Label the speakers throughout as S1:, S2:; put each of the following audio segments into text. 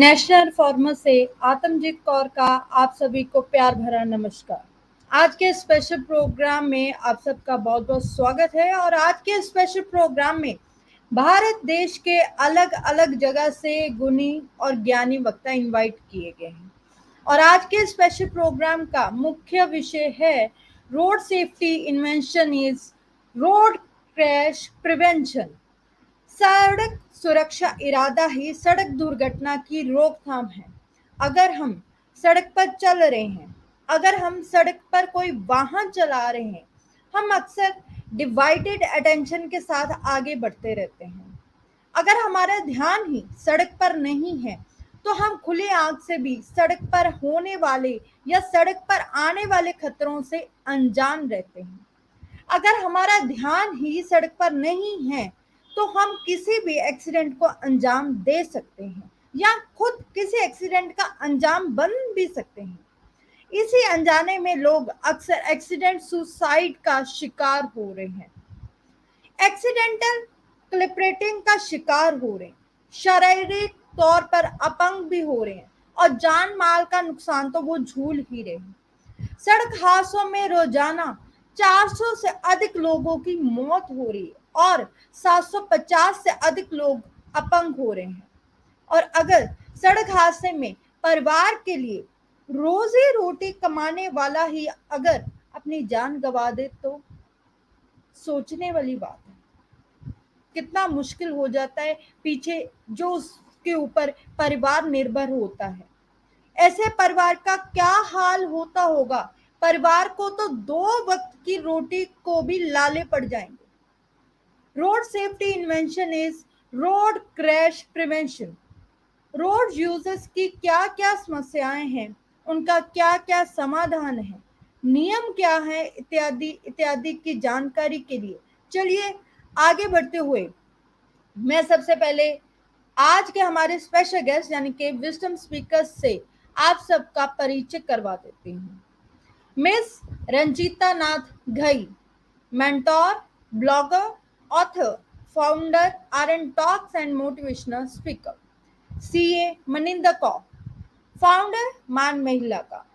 S1: National farmer से आतमजीत कौर का आप सभी को प्यार भरा नमस्कार। आज के स्पेशल प्रोग्राम में आप सबका बहुत बहुत स्वागत है। और आज के स्पेशल प्रोग्राम में भारत देश के अलग अलग जगह से गुणी और ज्ञानी वक्ता इनवाइट किए गए हैं। और आज के स्पेशल प्रोग्राम का मुख्य विषय है road safety invention is road crash prevention. सड़क सुरक्षा इरादा ही सड़क दुर्घटना की रोकथाम है। अगर हम सड़क पर चल रहे हैं, अगर हम सड़क पर कोई वाहन चला रहे हैं, हम अक्सर डिवाइडेड अटेंशन के साथ आगे बढ़ते रहते हैं। अगर हमारा ध्यान ही सड़क पर नहीं है तो हम खुले आंख से भी सड़क पर होने वाले या सड़क पर आने वाले खतरों से अनजान रहते हैं। अगर हमारा ध्यान ही सड़क पर नहीं है तो हम किसी भी एक्सीडेंट को अंजाम दे सकते हैं या खुद किसी एक्सीडेंट का अंजाम बन भी सकते हैं। इसी अनजाने में लोग अक्सर एक्सीडेंट सुसाइड का शिकार हो रहे हैं, एक्सीडेंटल क्लिपरेटिंग का शिकार हो रहे हैं, शारीरिक तौर पर अपंग भी हो रहे हैं और जान माल का नुकसान तो वो झूल ही रहे हैं। सड़क हादसों में रोजाना 400 से अधिक लोगों की मौत हो रही है और 750 से अधिक लोग अपंग हो रहे हैं। और अगर सड़क हादसे में परिवार के लिए रोजी रोटी कमाने वाला ही अगर अपनी जान गंवा दे तो सोचने वाली बात है। कितना मुश्किल हो जाता है पीछे जो उसके ऊपर परिवार निर्भर होता है। ऐसे परिवार का क्या हाल होता होगा। परिवार को तो 2 वक्त की रोटी को भी लाले पड़ जाएंगे। Road safety invention is road crash prevention. Road users की क्या क्या समस्याएं हैं, उनका क्या क्या समाधान है, नियम क्या है, इत्यादि इत्यादि की जानकारी के लिए चलिए आगे बढ़ते हुए मैं सबसे पहले आज के हमारे स्पेशल गेस्ट यानी कि विजडम स्पीकर्स से आप सबका परिचय करवा देती हूँ। Miss Ranjita Nath Ghai, mentor, blogger, author, founder, R talks and motivational speaker. CA Maninder Kaur, founder Maan Mahila का।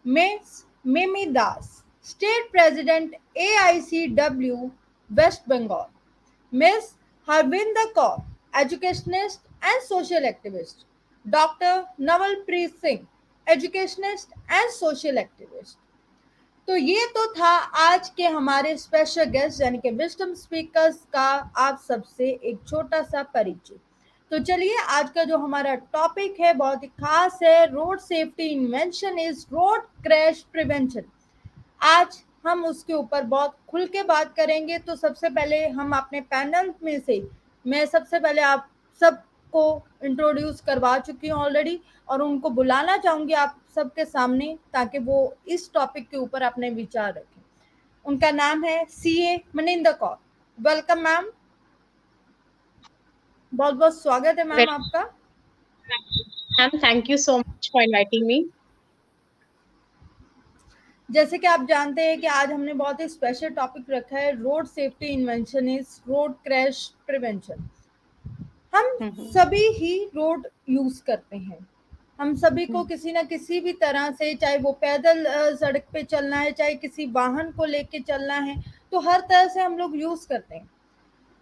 S1: Miss Mimi Das, state president AICW west Bengal. Miss Harvinder Kaur, educationist and social activist. Doctor Navalpreet Singh, educationist and social activist. तो ये तो था आज के हमारे स्पेशल गेस्ट यानी कि विजडम स्पीकर्स का आप सबसे एक छोटा सा परिचय। तो चलिए आज का जो हमारा टॉपिक है बहुत ही खास है, road safety invention is road crash prevention. आज हम उसके ऊपर बहुत खुल के बात करेंगे। तो सबसे पहले हम अपने पैनल में से मैं सबसे पहले आप सबको इंट्रोड्यूस करवा चुकी हूँ ऑलरेडी और उनको बुलाना चाहूंगी आप सबके सामने ताकि वो इस टॉपिक के ऊपर अपने विचार रखें। उनका नाम है CA Maninder Kaur. Welcome ma'am, बहुत बहुत स्वागत है मैम आपका।
S2: Ma'am thank you so much for inviting me.
S1: जैसे कि आप जानते हैं कि आज हमने बहुत ही स्पेशल टॉपिक रखा है, road safety invention is road crash prevention. हम सभी ही रोड यूज करते हैं, हम सभी को किसी ना किसी भी तरह से, चाहे वो पैदल सड़क पे चलना है, चाहे किसी वाहन को लेके चलना है, तो हर तरह से हम लोग यूज करते हैं।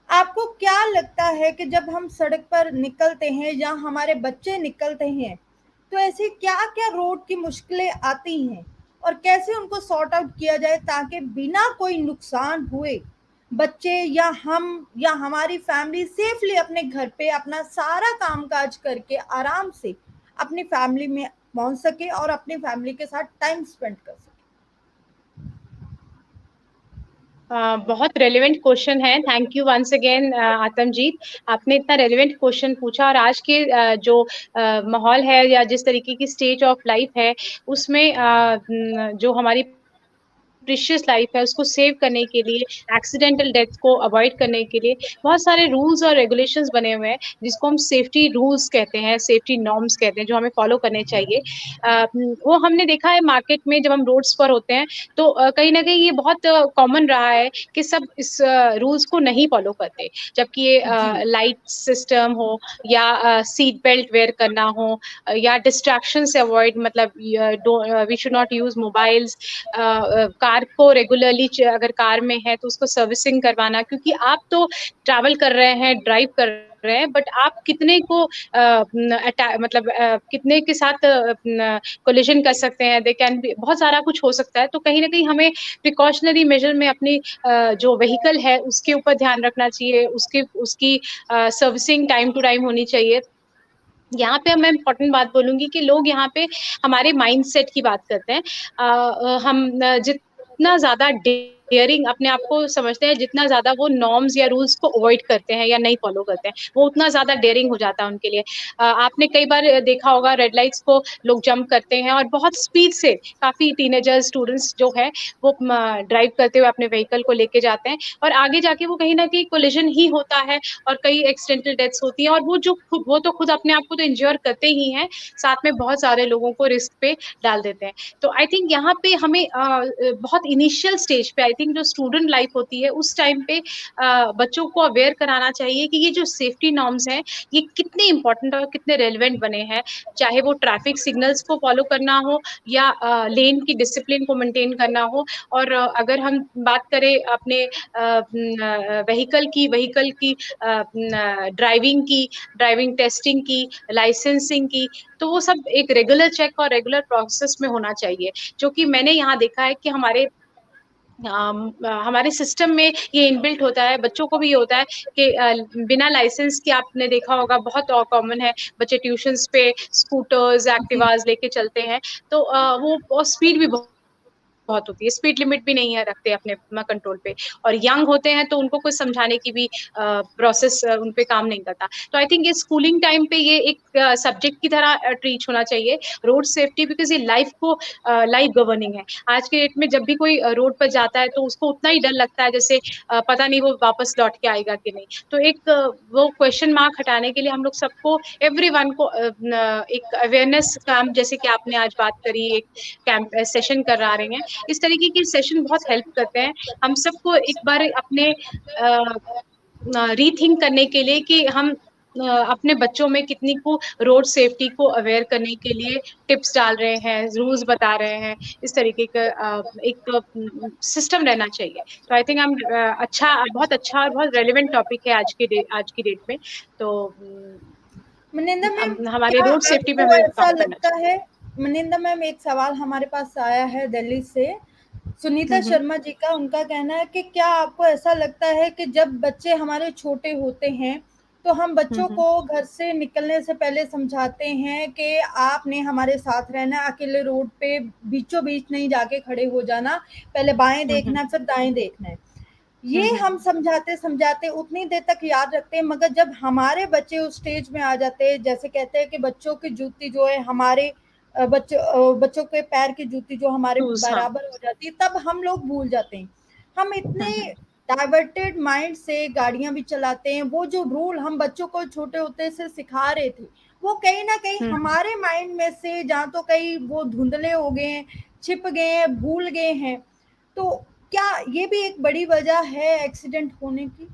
S1: आपको क्या लगता है कि जब हम सड़क पर निकलते हैं या हमारे बच्चे निकलते हैं तो ऐसी क्या क्या रोड की मुश्किलें आती हैं और कैसे उनको सॉर्ट आउट किया जाए ताकि बिना कोई नुकसान हुए बच्चे या हम या हमारी फैमिली सेफली अपने घर पे अपना सारा काम काज करके आराम से अपनी फैमिली में पहुंच सके और अपनी फैमिली के साथ टाइम स्पेंड कर सके।
S2: बहुत रेलेवेंट क्वेश्चन है। Thank you once again Atamjeet, आपने इतना रेलेवेंट क्वेश्चन पूछा। और आज के जो माहौल है या जिस तरीके की स्टेज ऑफ लाइफ है उसमें जो हमारी प्रीशियस लाइफ है उसको सेव करने के लिए, एक्सीडेंटल डेथ को अवॉइड करने के लिए बहुत सारे रूल्स और रेगुलेशंस बने हुए हैं, जिसको हम सेफ्टी रूल्स कहते हैं, सेफ्टी नॉर्म्स कहते हैं, जो हमें फॉलो करने चाहिए। वो हमने देखा है मार्केट में जब हम रोड्स पर होते हैं, तो कहीं ना कहीं ये बहुत कॉमन रहा है कि सब इस रूल्स को नहीं फॉलो करते, जबकि ये
S1: जी।
S2: लाइट सिस्टम हो या सीट बेल्ट वेयर करना हो या डिस्ट्रैक्शन से अवॉइड, मतलब we should not use mobiles, car को रेगुलरली, अगर कार में है तो उसको सर्विसिंग करवाना, क्योंकि आप तो ट्रैवल कर रहे हैं, ड्राइव कर रहे हैं, बट आप कितने को मतलब कितने के साथ कोलिजन कर सकते हैं, दे कैन बी, बहुत सारा कुछ हो सकता है। तो कहीं ना कहीं हमें प्रिकॉशनरी मेजर में अपनी जो व्हीकल है उसके ऊपर ध्यान रखना चाहिए, उसकी उसकी सर्विसिंग टाइम टू टाइम होनी चाहिए। यहाँ पे मैं इम्पोर्टेंट बात बोलूंगी कि लोग यहाँ पे हमारे माइंडसेट की बात करते हैं। हम जितना ज्यादा डेयरिंग अपने आप को समझते हैं, जितना ज्यादा वो नॉर्म्स या रूल्स को अवॉइड करते हैं या नहीं फॉलो करते हैं, वो उतना ज्यादा डेयरिंग हो जाता है उनके लिए। आपने कई बार देखा होगा रेड लाइट्स को लोग जंप करते हैं और बहुत स्पीड से, काफी टीनेजर्स स्टूडेंट्स जो है वो ड्राइव करते हुए अपने व्हीकल को लेके जाते हैं, और आगे जाके वो कहीं ना कहीं कोलिजन ही होता है और कई एक्सीडेंटल डेथ्स होती हैं, और वो तो खुद अपने आप को तो इंश्योर करते ही हैं, साथ में बहुत सारे लोगों को रिस्क पे डाल देते हैं। तो आई थिंक यहाँ पे हमें बहुत इनिशियल स्टेज पे, आई थिंक जो स्टूडेंट लाइफ होती है उस टाइम पे बच्चों को अवेयर कराना चाहिए कि ये जो सेफ्टी नॉर्म्स हैं ये कितने इंपॉर्टेंट और कितने रेलिवेंट बने हैं, चाहे वो ट्रैफिक सिग्नल्स को फॉलो करना हो या लेन की डिसिप्लिन को मेंटेन करना हो। और अगर हम बात करें अपने व्हीकल की ड्राइविंग टेस्टिंग की, लाइसेंसिंग की, तो वो सब एक रेगुलर चेक और रेगुलर प्रोसेस में होना चाहिए, जो कि मैंने यहाँ देखा है कि हमारे सिस्टम में ये इनबिल्ट होता है, बच्चों को भी ये होता है कि बिना लाइसेंस के, आपने देखा होगा बहुत कॉमन है, बच्चे ट्यूशंस पे स्कूटर्स
S1: जी।
S2: एक्टिवाज लेके चलते हैं, तो वो स्पीड भी बहुत होती है, स्पीड लिमिट भी नहीं है रखते अपने कंट्रोल पे, और यंग होते हैं तो उनको कुछ समझाने की भी प्रोसेस उन पे काम नहीं करता। तो आई थिंक ये स्कूलिंग टाइम पे ये एक सब्जेक्ट की तरह ट्रीट होना चाहिए, रोड सेफ्टी, बिकॉज ये लाइफ गवर्निंग है। आज के डेट में जब भी कोई रोड पर जाता है तो उसको उतना ही डर लगता है जैसे पता नहीं वो वापस लौट के आएगा कि नहीं। तो एक वो क्वेश्चन मार्क हटाने के लिए हम लोग सबको, एवरीवन को एक अवेयरनेस काम, जैसे कि आपने आज बात करी, एक कैंप सेशन करा रहे हैं, इस तरीके के सेशन बहुत हेल्प करते हैं हम सबको एक बार अपने रीथिंक करने के लिए कि हम अपने बच्चों में कितनी को रोड सेफ्टी को अवेयर करने के लिए टिप्स डाल रहे हैं, रूल्स बता रहे हैं, इस तरीके का एक सिस्टम रहना चाहिए। तो आई थिंक हम अच्छा, बहुत अच्छा और बहुत रेलिवेंट टॉपिक है आज की डेट में। तो
S1: मनिंदा मैम,
S2: हमारे
S1: क्या
S2: रोड सेफ्टी पे
S1: आपको
S2: हमें
S1: ऐसा
S2: काम करना
S1: लगता है? मनिंदा मैम, एक सवाल हमारे पास आया है दिल्ली से, सुनीता
S2: चाहिए।
S1: शर्मा जी का। उनका कहना है कि क्या आपको ऐसा लगता है कि जब बच्चे हमारे छोटे होते हैं तो हम बच्चों
S2: हम्म।
S1: को घर से निकलने से पहले समझाते हैं कि आपने हमारे साथ रहना, अकेले रोड पे बीचों बीच नहीं जाके खड़े हो जाना, पहले बाएं
S2: हम्म।
S1: देखना है फिर दाएं देखना है। ये
S2: हम्म।
S1: हम समझाते समझाते उतनी देर तक याद रखते हैं, मगर जब हमारे बच्चे उस स्टेज में आ जाते हैं, जैसे कहते हैं कि बच्चों की जूती जो है हमारे बच्चों के पैर की जूती जो हमारे
S2: टूल्स, हाँ।
S1: बराबर हो जाती है, तब हम लोग भूल जाते हैं। हम इतने
S2: हम्म।
S1: डाइवर्टेड माइंड से गाड़ियां भी चलाते हैं, वो जो रूल हम बच्चों को छोटे होते से सिखा रहे थे, वो कहीं ना कहीं
S2: हम्म।
S1: हमारे माइंड में से जहाँ तो कहीं वो धुंधले हो गए हैं, छिप गए हैं, भूल गए हैं। तो क्या ये भी एक बड़ी वजह है एक्सीडेंट होने की?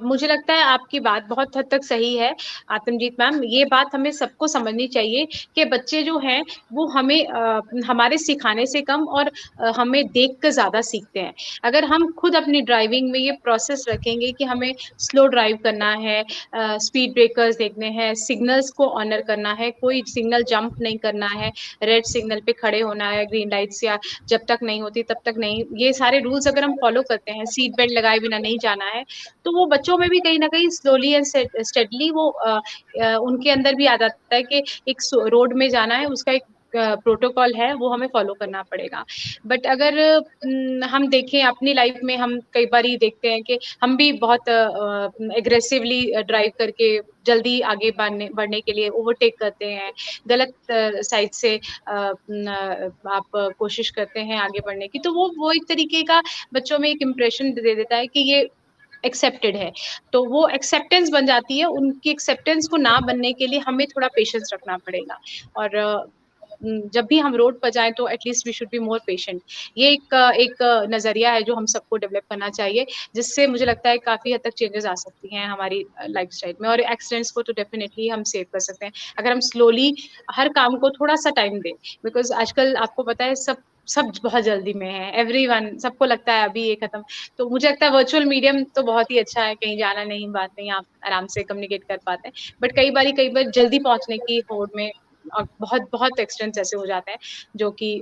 S2: मुझे लगता है आपकी बात बहुत हद तक सही है आत्मजीत मैम, ये बात हमें सबको समझनी चाहिए कि बच्चे जो हैं वो हमें हमारे सिखाने से कम और हमें देख कर ज्यादा सीखते हैं। अगर हम खुद अपनी ड्राइविंग में ये प्रोसेस रखेंगे कि हमें स्लो ड्राइव करना है, स्पीड ब्रेकर्स देखने हैं, सिग्नल्स को ऑनर करना है, कोई सिग्नल जंप नहीं करना है, रेड सिग्नल पे खड़े होना है, ग्रीन लाइट्स या जब तक नहीं होती तब तक नहीं, ये सारे रूल्स अगर हम फॉलो करते हैं, सीट बेल्ट लगाए बिना नहीं जाना है, तो वो बच्चों में भी कहीं ना कहीं स्लोली एंड स्टेडली वो उनके अंदर भी आ जाता है कि एक रोड में जाना है, उसका एक प्रोटोकॉल है वो हमें फॉलो करना पड़ेगा। बट अगर हम देखें अपनी लाइफ में, हम कई बार ही देखते हैं कि हम भी बहुत एग्रेसिवली ड्राइव करके जल्दी आगे बढ़ने के लिए ओवरटेक करते हैं, गलत साइड से आप कोशिश करते हैं आगे बढ़ने की, तो वो एक तरीके का बच्चों में एक इम्प्रेशन दे देता है कि ये एक्सेप्टेड है। तो वो एक्सेप्टेंस बन जाती है, उनकी एक्सेप्टेंस को ना बनने के लिए हमें थोड़ा पेशेंस रखना पड़ेगा। और जब भी हम रोड पर जाएं तो at least we should be more patient. ये एक नजरिया है जो हम सबको डेवलप करना चाहिए, जिससे मुझे लगता है काफी हद तक चेंजेस आ सकती हैं हमारी लाइफस्टाइल में, और एक्सीडेंट्स को तो डेफिनेटली हम सेव कर सकते हैं अगर हम स्लोली हर काम को थोड़ा सा टाइम दें। बिकॉज आजकल आपको पता है सब बहुत जल्दी में है, एवरीवन, सबको लगता है अभी ये खत्म। तो मुझे लगता है वर्चुअल मीडियम तो बहुत ही अच्छा है, कहीं जाना नहीं, बात नहीं, आप आराम से कम्युनिकेट कर पाते हैं। बट कई बार जल्दी पहुंचने की होड़ में और बहुत बहुत एक्सीडेंट्स ऐसे हो जाते हैं जो कि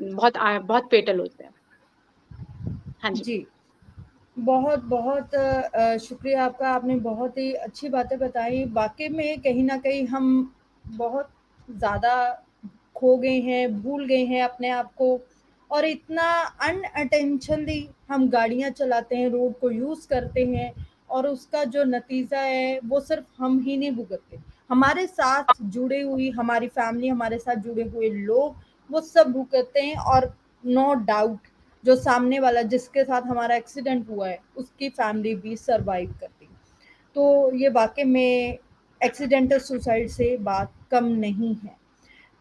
S2: बहुत फेटल होते हैं। हाँ जी।
S1: जी, बहुत बहुत शुक्रिया आपका। आपने बहुत ही अच्छी बातें बताई। वाक़ई में कहीं न कहीं हम बहुत ज़्यादा खो गए हैं, भूल गए हैं अपने आप को, और इतना अनअटेंशनली हम गाड़ियाँ चलाते हैं, रोड को यूज़ करते हैं, और उसका जो नतीजा है वो सिर्फ़ हम ही नहीं भुगतते। हमारे साथ जुड़े हुई हमारी फैमिली, हमारे साथ जुड़े हुए लोग, वो सब भुगतते हैं, और नो डाउट जो सामने वाला जिसके साथ हमारा एक्सीडेंट हुआ है उसकी फैमिली भी सरवाइव करती है। तो ये वाकई में एक्सीडेंटल सुसाइड से बात कम नहीं है।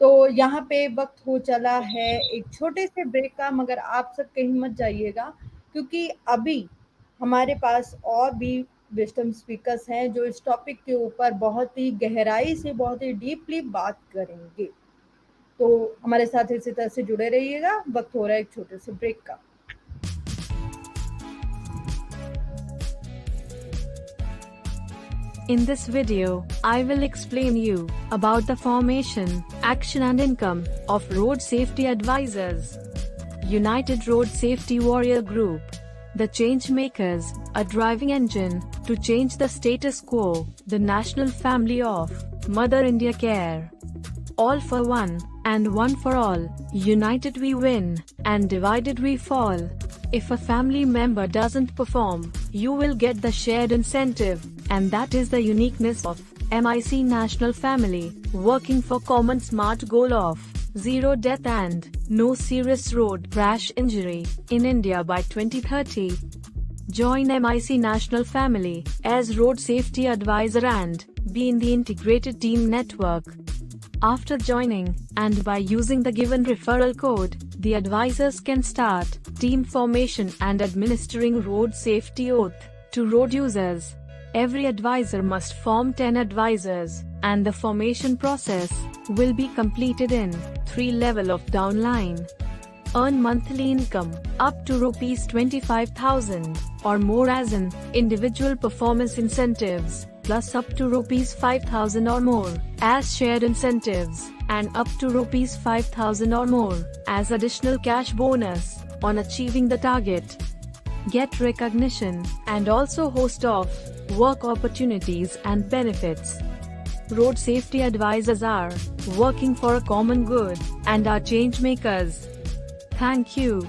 S1: तो यहाँ पे वक्त हो चला है एक छोटे से ब्रेक का, मगर आप सब कहीं मत जाइएगा, क्योंकि अभी हमारे पास और भी विस्डम स्पीकर्स हैं जो इस टॉपिक के ऊपर बहुत ही गहराई से, बहुत ही डीपली बात करेंगे। तो हमारे साथ इसी तरह से जुड़े रहिएगा। वक्त हो रहा है एक छोटे से ब्रेक का।
S3: In this video, I will explain you about the formation, action and income of Road Safety Advisors. United Road Safety Warrior Group. The Changemakers, a driving engine to change the status quo, the national family of Mother India Care. All for one, and one for all, united we win, and divided we fall. If a family member doesn't perform, you will get the shared incentive, and that is the uniqueness of MIC National Family, working for common smart goal of zero death and no serious road crash injury in India by 2030. Join MIC National Family as Road Safety Advisor and be in the integrated team network. After joining, and by using the given referral code, the advisors can start team formation and administering road safety oath to road users. Every advisor must form 10 advisors, and the formation process will be completed in 3 level of downline. Earn monthly income up to rupees 25,000 or more as an individual performance incentives, plus up to rupees 5,000 or more as shared incentives, and up to rupees 5,000 or more as additional cash bonus on achieving the target. Get recognition and also host of work opportunities and benefits. Road safety advisors are working for a common good and are change makers. Thank you.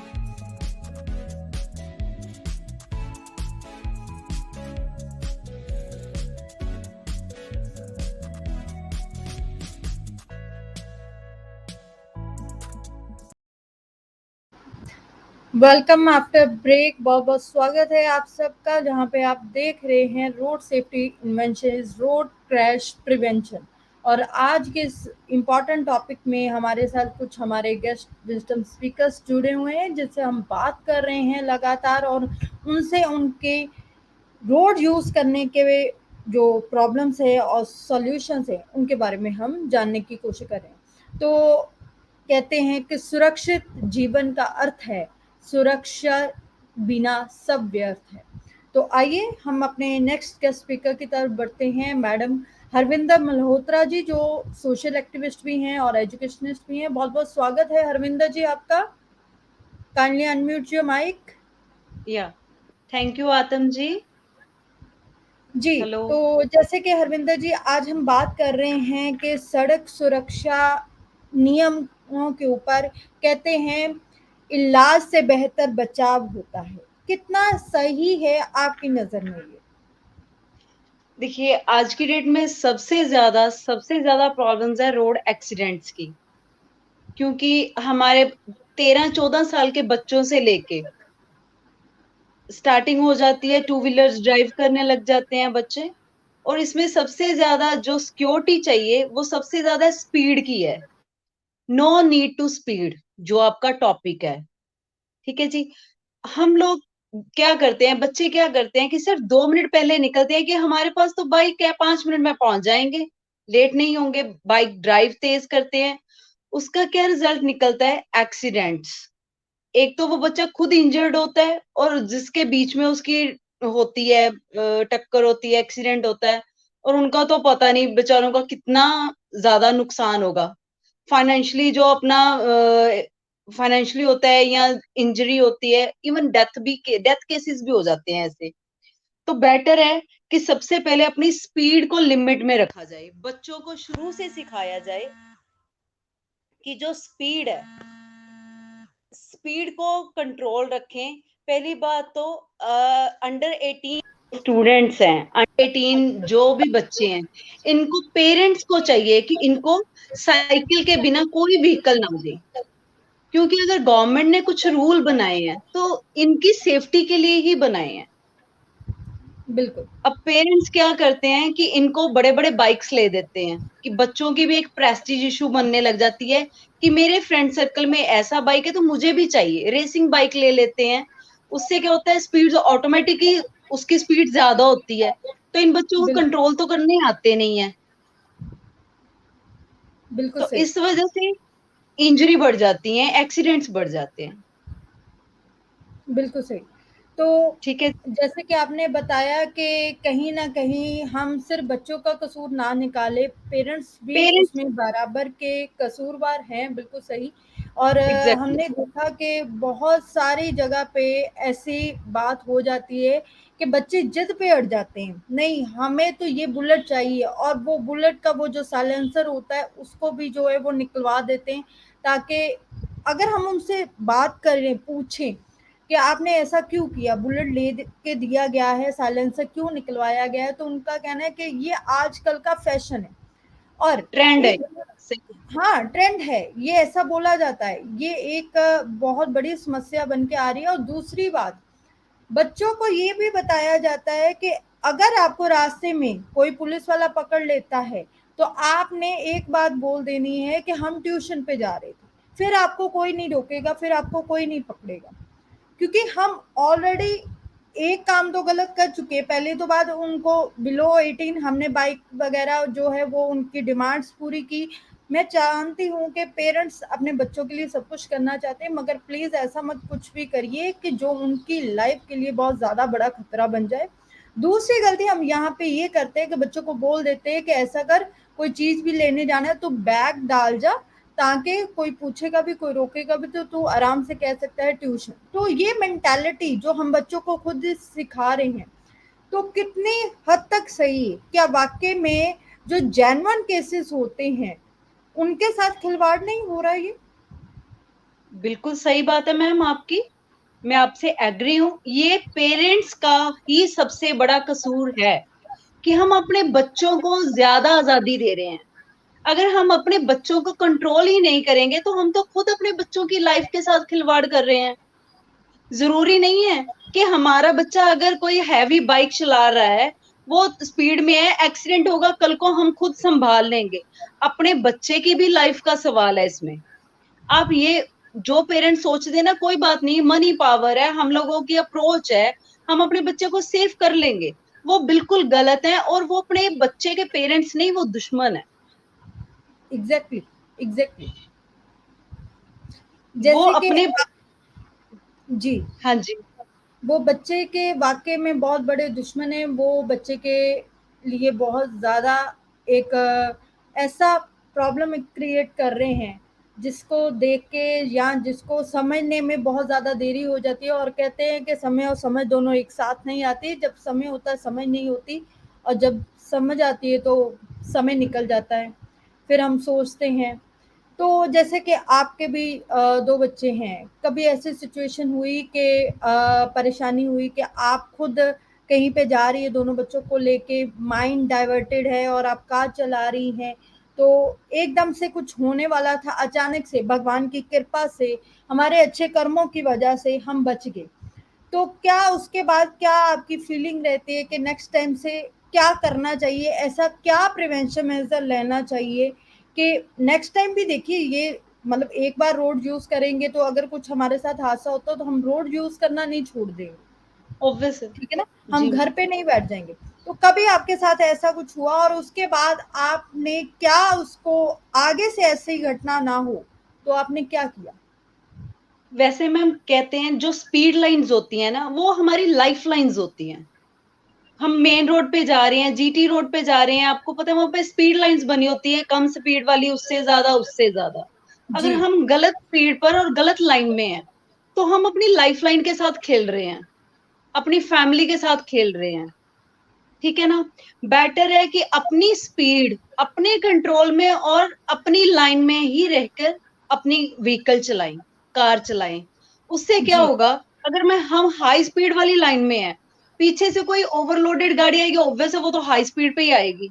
S1: Welcome after break. बहुत बहुत स्वागत है आप सबका, जहाँ पे आप देख रहे हैं road safety invention, road crash prevention. और आज के इस इम्पॉर्टेंट टॉपिक में हमारे साथ कुछ हमारे गेस्ट विजडम स्पीकर्स जुड़े हुए हैं, जिससे हम बात कर रहे हैं लगातार, और उनसे उनके रोड यूज़ करने के जो प्रॉब्लम्स है और सॉल्यूशंस है उनके बारे में हम जानने की कोशिश करें। तो कहते हैं कि सुरक्षित जीवन का अर्थ है सुरक्षा बिना सब व्यर्थ है। तो आइए हम अपने नेक्स्ट गेस्ट स्पीकर की तरफ बढ़ते हैं। मैडम हरविंदर मल्होत्रा जी, जो सोशल एक्टिविस्ट भी हैं और एजुकेशनिस्ट भी हैं। बहुत बहुत स्वागत है हरविंदर जी आपका। Kindly unmute your mic.
S4: Thank you Aatam ji.
S1: जी,
S4: हेलो।
S1: तो जैसे कि हरविंदर जी, आज हम बात कर रहे हैं कि सड़क सुरक्षा नियमों के ऊपर कहते हैं इलाज से बेहतर बचाव होता है, कितना सही है आपकी नजर में ये?
S4: देखिए, आज की डेट में सबसे ज्यादा प्रॉब्लम्स है रोड एक्सीडेंट्स की, क्योंकि हमारे 13-14 साल के बच्चों से लेके स्टार्टिंग हो जाती है, टू व्हीलर्स ड्राइव करने लग जाते हैं बच्चे। और इसमें सबसे ज्यादा जो सिक्योरिटी चाहिए वो सबसे ज्यादा स्पीड की है। नो नीड टू स्पीड, जो आपका टॉपिक है, ठीक है जी। हम लोग क्या करते हैं, बच्चे क्या करते हैं कि सिर्फ 2 मिनट पहले निकलते हैं कि हमारे पास तो बाइक है, 5 मिनट में पहुंच जाएंगे, लेट नहीं होंगे, बाइक ड्राइव तेज करते हैं। उसका क्या रिजल्ट निकलता है? एक्सीडेंट्स। एक तो वो बच्चा खुद इंजर्ड होता है, और जिसके बीच में उसकी होती है टक्कर होती है, एक्सीडेंट होता है, और उनका तो पता नहीं बेचारों का कितना ज्यादा नुकसान होगा। फाइनेंशियली जो अपना फाइनेंशियली होता है, या इंजरी होती है, इवन डेथ केसेस भी हो जाते हैं ऐसे। तो बेटर है कि सबसे पहले अपनी स्पीड को लिमिट में रखा जाए, बच्चों को शुरू से सिखाया जाए कि जो स्पीड को कंट्रोल रखें। पहली बात तो अंडर 18 स्टूडेंट्स हैं, अंडर 18 जो भी बच्चे हैं, इनको पेरेंट्स को चाहिए कि इनको साइकिल के बिना कोई व्हीकल ना दे। क्योंकि अगर गवर्नमेंट ने कुछ रूल बनाए हैं तो इनकी सेफ्टी के लिए ही बनाए हैं।
S1: बिल्कुल।
S4: अब पेरेंट्स क्या करते हैं कि इनको बड़े बड़े बाइक्स ले देते हैं, कि बच्चों की भी एक प्रेस्टीज इशू बनने लग जाती है कि मेरे फ्रेंड सर्कल में ऐसा बाइक है तो मुझे भी चाहिए, रेसिंग बाइक ले लेते हैं। उससे क्या होता है, स्पीड ऑटोमेटिकली उसकी स्पीड ज्यादा होती है, तो इन बच्चों को
S1: बिल्कुल।
S4: कंट्रोल तो करने आते नहीं है।
S1: बिल्कुल
S4: तो
S1: सही।
S4: इस वजह से इंजरी बढ़ जाती है, एक्सीडेंट्स बढ़ जाते हैं।
S1: बिल्कुल सही। तो
S4: ठीक है।
S1: जैसे कि आपने बताया कि कहीं न कहीं हम सिर्फ़ बच्चों का कसूर ना निकालें, पेरेंट्स भी
S4: पेरेंट्स।
S1: उसमें बराबर के कसूरवार हैं, बिल्कुल सही। और
S4: एग्जैक्टली।
S1: हमने देखा कि बहुत सारी जगह पे ऐसी बात हो जाती है कि बच्चे ज़िद पे अड़ जाते हैं, नहीं हमें तो ये बुलेट चाहिए, और वो बुलेट का वो जो साइलेंसर होता है, उसको भी जो है वो निकलवा देते हैं, ताकि अगर हम उनसे बात करें, पूछें कि आपने ऐसा क्यों किया? बुलेट के दिया गया है, साइलेंसर क्यों निकलवाया गया है? तो उनका कहना है कि ये आजकल का फैशन है। और
S4: ट्रेंड है।
S1: एक
S4: सही।
S1: हाँ, ट्रेंड है, ये ऐसा बोला जाता है। ये एक बहुत बड़ी समस्या बन के आ रही है। और दूसरी बात, बच्चों को ये भी बताया जाता है कि अगर आपको रास्ते में कोई पुलिस वाला पकड़ लेता है, तो आपने एक बात बोल देनी है कि हम ट्यूशन पे जा रहे थे। फिर आपको कोई नहीं रोकेगा, फिर आपको कोई नहीं पकड़ेगा। क्योंकि हम ऑलरेडी एक काम तो गलत कर चुके हैं। पहले तो बात, उनको बिलो 18 हमने बाइक वगैरह जो है वो उनकी डिमांड्स पूरी की। मैं जानती हूँ कि पेरेंट्स अपने बच्चों के लिए सब कुछ करना चाहते हैं, मगर प्लीज़ ऐसा मत कुछ भी करिए कि जो उनकी लाइफ के लिए बहुत ज़्यादा बड़ा खतरा बन जाए। दूसरी गलती हम यहाँ पे ये करते हैं कि बच्चों को बोल देते हैं कि ऐसा कर, कोई चीज़ भी लेने जाना है तो बैग डाल जा, ताकि कोई पूछेगा भी, कोई रोकेगा भी तो तू आराम से कह सकता है ट्यूशन। तो ये मेंटालिटी जो हम बच्चों को खुद सिखा रहे हैं, तो कितनी हद तक सही है? क्या वाकई में जो जेन्युइन केसेस होते हैं उनके साथ खिलवाड़ नहीं हो रहा है ये?
S4: बिल्कुल सही बात है मैम आपकी, मैं आपसे एग्री हूँ। ये पेरेंट्स का ही सबसे बड़ा कसूर है कि हम अपने बच्चों को ज्यादा आजादी दे रहे हैं। अगर हम अपने बच्चों को कंट्रोल ही नहीं करेंगे तो हम तो खुद अपने बच्चों की लाइफ के साथ खिलवाड़ कर रहे हैं। जरूरी नहीं है कि हमारा बच्चा अगर कोई हैवी बाइक चला रहा है, वो स्पीड में है, एक्सीडेंट होगा, कल को हम खुद संभाल लेंगे। अपने बच्चे की भी लाइफ का सवाल है इसमें। आप ये जो पेरेंट्स सोचते हैं ना, कोई बात नहीं, मनी पावर है, हम लोगों की अप्रोच है, हम अपने बच्चे को सेव कर लेंगे, वो बिल्कुल गलत है। और वो अपने बच्चे के पेरेंट्स नहीं, वो दुश्मन है।
S1: एग्जैक्टली। एग्जैक्टली।
S4: वो
S1: जैसे कि
S4: अपने।
S1: जी,
S4: हाँ जी।
S1: वो बच्चे के वाक़ई में बहुत बड़े दुश्मन हैं। वो बच्चे के लिए बहुत ज़्यादा एक ऐसा प्रॉब्लम क्रिएट कर रहे हैं, जिसको देख के या जिसको समझने में बहुत ज़्यादा देरी हो जाती है। और कहते हैं कि समय और समझ दोनों एक साथ नहीं आती। जब समय होता है, समझ नहीं होती, और जब समझ आती है तो समय निकल जाता है। फिर हम सोचते हैं तो जैसे कि आपके भी 2 बच्चे हैं, कभी ऐसी सिचुएशन हुई कि परेशानी हुई कि आप खुद कहीं पे जा रही हैं, दोनों बच्चों को लेके, माइंड डाइवर्टेड है और आप कार चला रही हैं, तो एकदम से कुछ होने वाला था, अचानक से भगवान की कृपा से, हमारे अच्छे कर्मों की वजह से हम बच गए। तो क्या उसके बाद क्या आपकी फीलिंग रहती है कि नेक्स्ट टाइम से क्या करना चाहिए? ऐसा क्या प्रिवेंशन मेजर लेना चाहिए कि नेक्स्ट टाइम भी देखिए ये मतलब एक बार रोड यूज़ करेंगे तो अगर कुछ हमारे साथ हादसा होता है तो हम रोड यूज़ करना नहीं छोड़ देंगे,
S4: ऑब्वियस है।
S1: ठीक है ना? हम
S4: जी
S1: घर
S4: मैम।
S1: पे नहीं बैठ जाएँगे। तो कभी आपके साथ ऐसा कुछ हुआ और उसके बाद आपने क्या उसको आगे से ऐसी घटना ना हो, तो आपने क्या किया?
S4: वैसे मैम कहते हैं जो स्पीड लाइन्स होती हैं ना, वो हमारी लाइफ लाइन्स होती हैं। हम मेन रोड पे जा रहे हैं, जीटी रोड पे जा रहे हैं, आपको पता है वहाँ पे स्पीड लाइन्स बनी होती है, कम स्पीड वाली उससे ज़्यादा, उससे ज़्यादा। अगर
S1: जी,
S4: हम गलत स्पीड पर और गलत लाइन में हैं, तो हम अपनी लाइफ लाइन के साथ खेल रहे हैं, अपनी फैमिली के साथ खेल रहे हैं, ठीक है ना? बेटर है कि अपनी स्पीड, अपने कंट्रोल में और अपनी लाइन में ही रहकर अपनी व्हीकल चलाएँ, कार चलाएँ। उससे क्या
S1: जी,
S4: होगा, अगर हम हाई स्पीड वाली लाइन में हैं, पीछे से कोई ओवरलोडेड गाड़ी आएगी, ऑब्वियस है वो तो हाई स्पीड पे ही आएगी।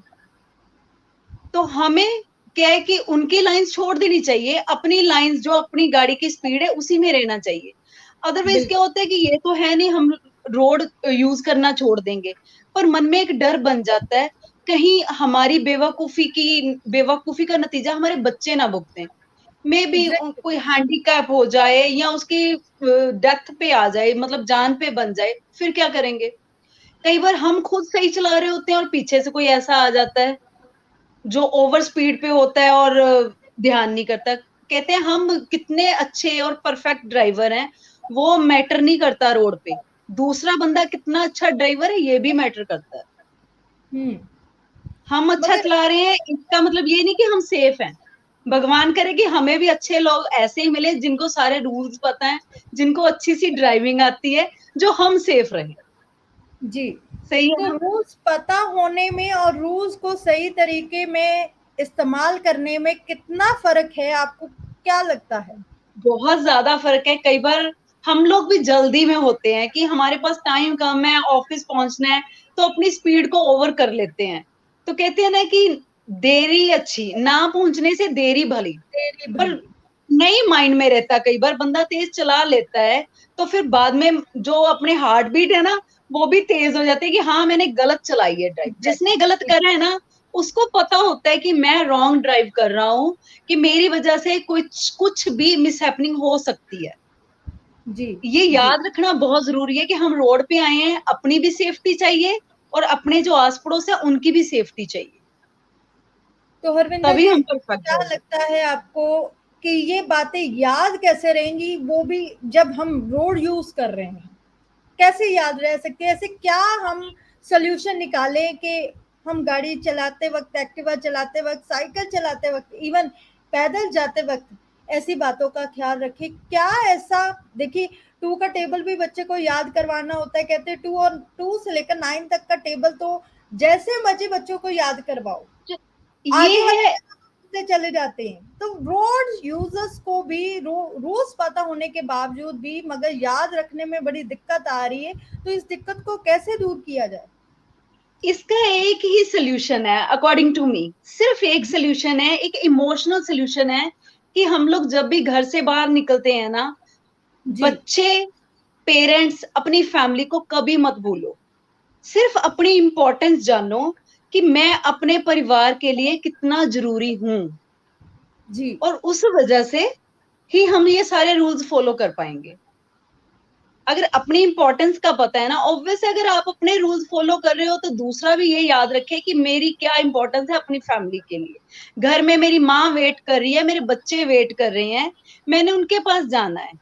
S4: तो हमें क्या है कि उनकी लाइन्स छोड़ देनी चाहिए, अपनी लाइन्स जो अपनी गाड़ी की स्पीड है उसी में रहना चाहिए। अदरवाइज़ क्या
S1: बिल्कुल,
S4: होता है कि ये तो है नहीं हम रोड यूज़ करना छोड़ देंगे, पर मन में एक डर बन जाता है, कहीं हमारी बेवकूफ़ी का नतीजा हमारे बच्चे ना भुगतें। मेबी
S1: एग्ज़ैक्टली,
S4: कोई हैंडीकैप हो जाए या उसकी डेथ पे आ जाए, मतलब जान पे बन जाए, फिर क्या करेंगे? कई बार हम खुद सही चला रहे होते हैं और पीछे से कोई ऐसा आ जाता है जो ओवर स्पीड पे होता है और ध्यान नहीं करता। कहते हैं हम कितने अच्छे और परफेक्ट ड्राइवर हैं, वो मैटर नहीं करता रोड पे। दूसरा बंदा कितना अच्छा ड्राइवर है, ये भी मैटर करता है।
S1: हुँ,
S4: हम अच्छा
S1: मगर
S4: चला रहे हैं, इसका मतलब ये नहीं कि हम सेफ हैं। भगवान करे कि हमें भी अच्छे लोग ऐसे ही मिले जिनको सारे रूल्स पता हैं, जिनको अच्छी-सी ड्राइविंग आती है, जो हम सेफ रहें।
S1: जी,
S4: सही है
S1: तो
S4: ना?
S1: रूल्स पता होने में और रूल्स को सही तरीके में इस्तेमाल करने में कितना फ़र्क है, आपको क्या लगता है?
S4: बहुत ज़्यादा फ़र्क है। कई बार हम लोग भी जल्दी में होते हैं कि हमारे पास टाइम कम है, ऑफ़िस पहुँचना है, तो अपनी स्पीड को ओवर कर लेते हैं। तो कहते हैं ना कि देरी अच्छी, ना पहुँचने से देरी भली।
S1: तेरी
S4: पर
S1: भली,
S4: नहीं माइंड में रहता, कई बार बंदा तेज़ चला लेता है, तो फिर बाद में जो अपने हार्ट बीट है ना, वो भी तेज़ हो जाती है कि हाँ, मैंने गलत चलाई है ड्राइव। जिसने गलत
S1: एग्ज़ैक्टली,
S4: करा है ना, उसको पता होता है कि मैं रॉन्ग ड्राइव कर रहा हूँ, कि मेरी वज़ह से कुछ भी मिसहैपनिंग हो सकती है।
S1: जी,
S4: ये
S1: जी।
S4: याद रखना बहुत ज़रूरी है कि हम रोड पे आए हैं, अपनी भी सेफ्टी चाहिए और अपने जो आस-पड़ोस है, उनकी भी सेफ्टी चाहिए।
S1: तो हरविंदर
S4: तभी
S1: जी,
S4: हम परफेक्ट
S1: क्या
S4: ड्राइवर।
S1: लगता है आपको कि ये बातें याद कैसे रहेंगी, वो भी जब हम रोड यूज़ कर रहे हैं? कैसे याद रह सकती है? ऐसे क्या हम सॉल्यूशन निकालें कि हम गाड़ी चलाते वक़्त, एक्टिवा चलाते वक़्त, साइकिल चलाते वक़्त, इवन पैदल जाते वक़्त ऐसी बातों का ख़्याल रखें? क्या ऐसा देखिए 2 का टेबल भी बच्चे को याद करवाना होता है, कहते हैं 2 और 2 से लेकर 9 तक का टेबल तो जैसे मर्ज़ी बच्चों को याद करवाओ।
S4: ज ये
S1: आगे
S4: है
S1: वाले से चले जाते हैं। तो रोड यूज़र्स को भी रूल्स पता होने के बावजूद भी मगर याद रखने में बड़ी दिक्कत आ रही है, तो इस दिक्कत को कैसे दूर किया जाए?
S4: इसका एक ही सॉल्यूशन है अकॉर्डिंग टू मी, सिर्फ एक सॉल्यूशन है, एक इमोशनल सॉल्यूशन है कि हम लोग जब भी घर से बाहर निकलते हैं ना,
S1: जी,
S4: बच्चे, पेरेंट्स अपनी फैमिली को कभी मत भूलो। सिर्फ अपनी इम्पोर्टेंस जानो कि मैं अपने परिवार के लिए कितना ज़रूरी हूँ
S1: जी,
S4: और उस वजह से ही हम ये सारे रूल्स फॉलो कर पाएँगे। अगर अपनी इम्पोर्टेंस का पता है ना, ऑब्वियस है अगर आप अपने रूल्स फॉलो कर रहे हो तो दूसरा भी ये याद रखे कि मेरी क्या इम्पोर्टेंस है अपनी फैमिली के लिए। घर में मेरी माँ वेट कर रही है, मेरे बच्चे वेट कर रहे हैं, मैंने उनके पास जाना है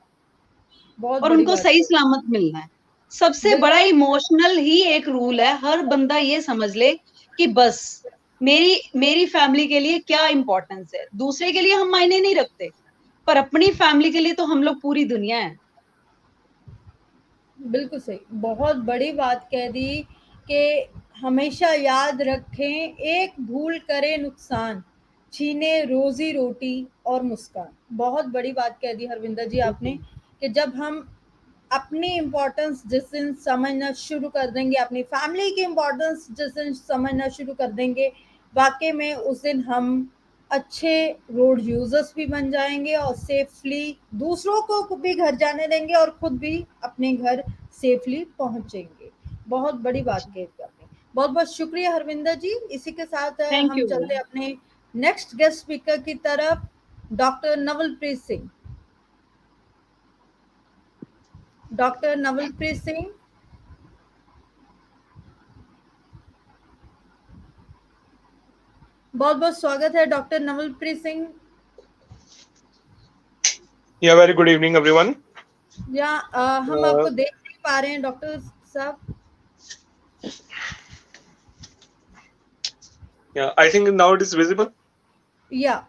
S1: बहुत
S4: और
S1: बड़ी
S4: उनको
S1: बात
S4: सही
S1: है।
S4: सलामत मिलना है। सबसे बड़ा
S1: बिल्कुल,
S4: इमोशनल ही एक रूल है, हर बंदा ये समझ ले कि बस मेरी मेरी फैमिली के लिए क्या इम्पोर्टेंस है। दूसरे के लिए हम मायने नहीं रखते, पर अपनी फैमिली के लिए तो हम लोग पूरी दुनिया है।
S1: बिल्कुल सही। बहुत बड़ी बात कह दी कि हमेशा याद रखें, एक भूल करे नुकसान, छीने रोजी रोटी और मुस्कान। बहुत बड़ी बात कह दी हरविंदर जी आपने कि जब हम अपनी इम्पोर्टेंस जिस दिन समझना शुरू कर देंगे, अपनी फैमिली की इम्पोर्टेंस जिस दिन समझना शुरू कर देंगे, वाकई में उस दिन हम अच्छे रोड यूजर्स भी बन जाएंगे और सेफली दूसरों को भी घर जाने देंगे और खुद भी अपने घर सेफली पहुंचेंगे। बहुत बड़ी बात कही आपने। बहुत बहुत शुक्रिया हरविंदर जी। इसी के साथ
S2: थैंक
S1: हम
S2: यू।
S1: चलते अपने नेक्स्ट गेस्ट स्पीकर की तरफ, डॉक्टर नवलप्रीत सिंह। डॉक्टर नवलप्रीत सिंह, बहुत बहुत स्वागत है doctor Navalpreet Singh.
S5: Yeah, very good evening, everyone.
S1: या हम आपको देख नहीं पा रहे हैं डॉक्टर साहब।
S5: Yeah, I think now it is visible.
S1: या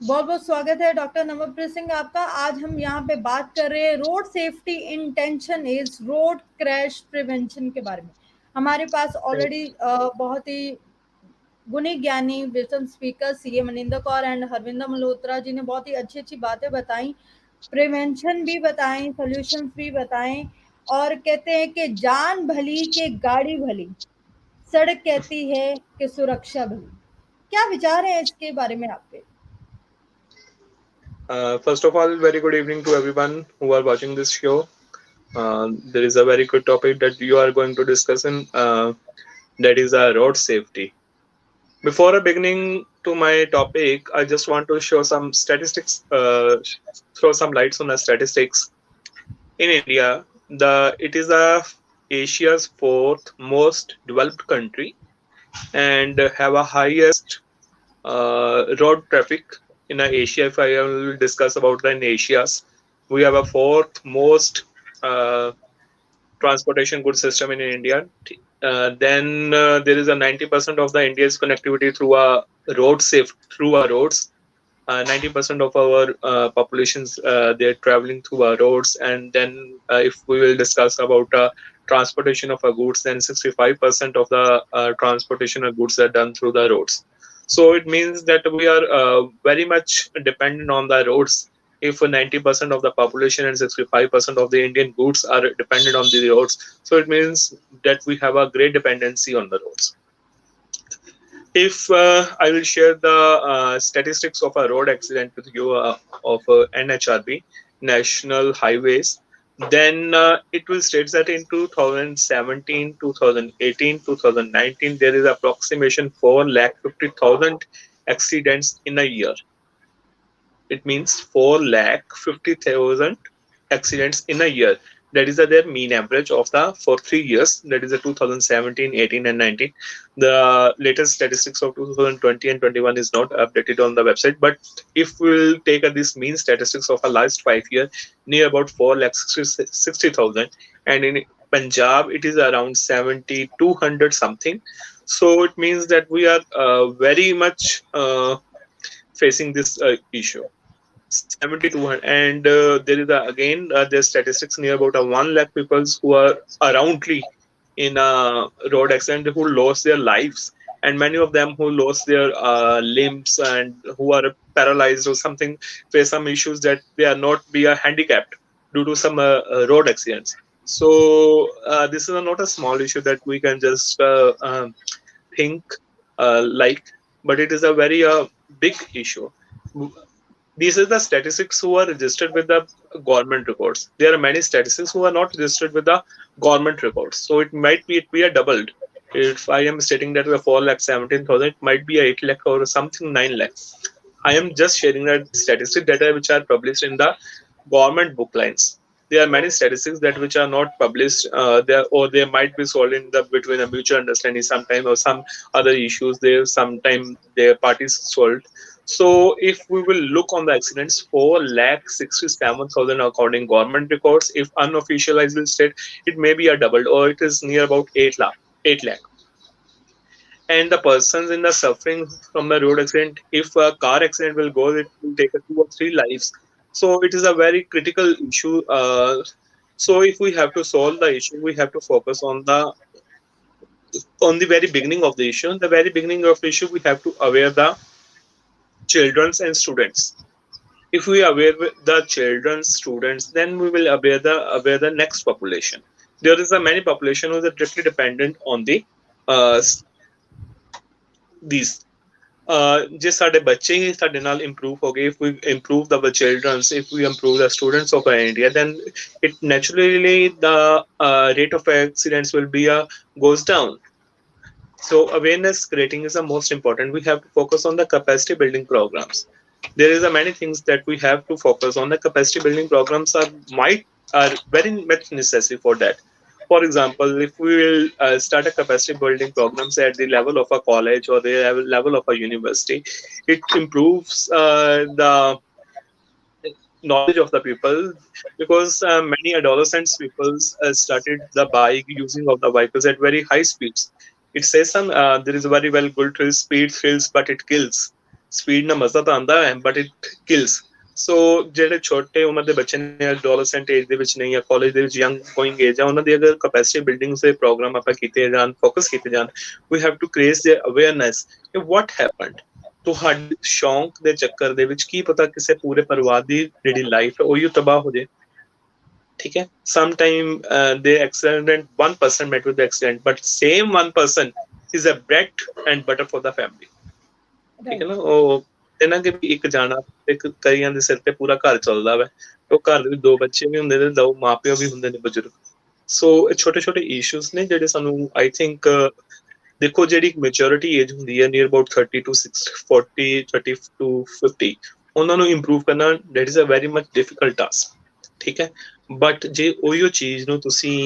S1: बहुत बहुत स्वागत है डॉक्टर नवलप्रीत सिंह आपका। आज हम यहाँ पे बात कर रहे हैं road safety intention is road crash prevention के बारे में। हमारे पास ऑलरेडी बहुत ही गुणी ज्ञानी vision speaker CA Maninder Kaur and Harvinder Malhotra ji ने बहुत ही अच्छी अच्छी बातें बताई, प्रिवेंशन भी बताएं, सॉल्यूशंस भी बताएं। और कहते हैं कि जान भली के गाड़ी भली, सड़क कहती है कि सुरक्षा भली। क्या विचार है इसके बारे में आपके?
S5: First of all, very good evening to everyone who are watching this show. There is a very good topic that you are going to discuss in, that is road safety. Before beginning to my topic, I just want to show some statistics, throw some lights on the statistics. In India, it is Asia's fourth most developed country and have a highest road traffic in Asia. If I will discuss about the in Asia's, we have a fourth most transportation good system in India. Then there is a 90% of the India's connectivity through a through our roads. 90% of our populations they're traveling through our roads. And then if we will discuss about transportation of our goods, then 65% of the transportation of goods are done through the roads. So it means that we are very much dependent on the roads. If 90% of the population and 65% of the Indian goods are dependent on the roads, so it means that we have a great dependency on the roads. If I will share the statistics of a road accident with you of NHRB, National Highways, then it will state that in 2017, 2018, 2019, there is approximation 450,000 accidents in a year. It means 450,000 accidents in a year. That is their mean average of for 3 years. That is 2017, 18, and 19. The latest statistics of 2020 and 21 is not updated on the website. But if we'll take this mean statistics of the last 5 years, near about 460,000, and in Punjab it is around 7,200 something. So it means that we are very much facing this issue. 7,200, and there is again there's statistics near about 1 lakh people who are aroundly in a road accident who lost their lives, and many of them who lost their limbs and who are paralyzed or something, face some issues that they are not be handicapped due to some road accidents. So this is not a small issue that we can just think like, but it is a very big issue. These are the statistics who are registered with the government records. There are many statistics who are not registered with the government records. So it might be a doubled. If I am stating that we are 4,17,000, it might be 8 lakh or something 9 lakh. I am just sharing that statistic data which are published in the government book lines. There are many statistics that which are not published there, or they might be solved in the between a mutual understanding sometime, or some other issues there sometime their parties solved. So if we will look on the accidents, 4,67,000 according government records. If unofficial I will state, it may be a doubled, or it is near about 8 lakh. And the persons in the suffering from the road accident, if a car accident will go, it will take 2 or 3 lives. So it is a very critical issue. So if we have to solve the issue, we have to focus on the very beginning of the issue. In the very beginning of the issue, we have to aware the children and students. If we aware with the children, students, then we will aware the next population. There is a many population who are directly dependent on the these. ਜੇ ਸਾਡੇ ਬੱਚੇ ਹੀ ਸਾਡੇ ਨਾਲ improve ਹੋ ਗਏ, if we improve the children, if we improve the students of India, then it naturally the rate of accidents will be goes down. So awareness creating is the most important. We have to focus on the capacity building programs. There is a many things that we have to focus on. The capacity building programs are very much necessary for that. For example, if we will start a capacity building programs at the level of a college or the level of a university, it improves the knowledge of the people, because many adolescents people started the bike using of the vehicles at very high speeds. It says there is very well good thrills, speed thrills, but it kills. Speed na maza ਤਾਂ ਆਂਦਾ ਹੈ, but it kills. ਸੋ ਜਿਹੜੇ ਛੋਟੇ ਉਮਰ ਦੇ ਬੱਚੇ ਨੇ, adolescent age ਦੇ ਵਿੱਚ ਨਹੀਂ, ਜਾਂ ਕਾਲਜ ਦੇ ਵਿੱਚ ਯੰਗ ਗੋਇੰਗ ਏਜ ਆ, ਉਹਨਾਂ ਦੀ ਅਗਰ ਕੈਪੈਸਿਟੀ ਬਿਲਡਿੰਗ ਦੇ ਪ੍ਰੋਗਰਾਮ ਆਪਾਂ ਕੀਤੇ ਜਾਣ, ਫੋਕਸ ਕੀਤੇ ਜਾਣ, we have to create the awareness ਕਿ ਵਾਟ ਹੈਪਨਡ। ਤੁਹਾਡੇ ਸ਼ੌਂਕ ਦੇ ਚੱਕਰ ਦੇ ਵਿੱਚ ਕੀ ਪਤਾ ਕਿਸੇ ਪੂਰੇ ਪਰਿਵਾਰ ਦੀ ਜਿਹੜੀ ਲਾਈਫ ਹੈ ਉਹੀ ਤਬਾਹ ਹੋ ਜਾਏ। ਠੀਕ ਹੈ, ਸਮ ਟਾਈਮ ਦੇ accident 1% met with the accident, but same 1% is a bread and butter for the family. ਠੀਕ ਹੈ ਨਾ, ਉਹ ਇਹਨਾਂ ਦੇ ਵੀ ਇੱਕ ਜਾਣਾ, ਇੱਕ ਕਈਆਂ ਦੇ ਸਿਰ ਤੇ ਪੂਰਾ ਘਰ ਚੱਲਦਾ ਵਾ, ਉਹ ਘਰ ਦੇ ਵਿੱਚ ਦੋ ਬੱਚੇ ਵੀ ਹੁੰਦੇ ਨੇ, ਦੋ ਮਾਪਿਓ ਵੀ ਹੁੰਦੇ ਨੇ, ਬਜ਼ੁਰਗ। ਸੋ ਛੋਟੇ ਛੋਟੇ ਇਸ਼ੂਜ਼ ਨੇ ਜਿਹੜੇ ਸਾਨੂੰ ਆਈ ਥਿੰਕ, ਦੇਖੋ ਜਿਹੜੀ ਮੈਚੁਰਿਟੀ ਏਜ ਹੁੰਦੀ ਹੈ ਨੀਅਰ ਅਬਾਊਟ 30 to 40, 30 to 50, ਉਹਨਾਂ ਨੂੰ ਇੰਪਰੂਵ ਕਰਨਾ that is a very much difficult task. ਠੀਕ ਹੈ, ਬਟ ਜੇ ਉਹੀ ਚੀਜ਼ ਨੂੰ ਤੁਸੀਂ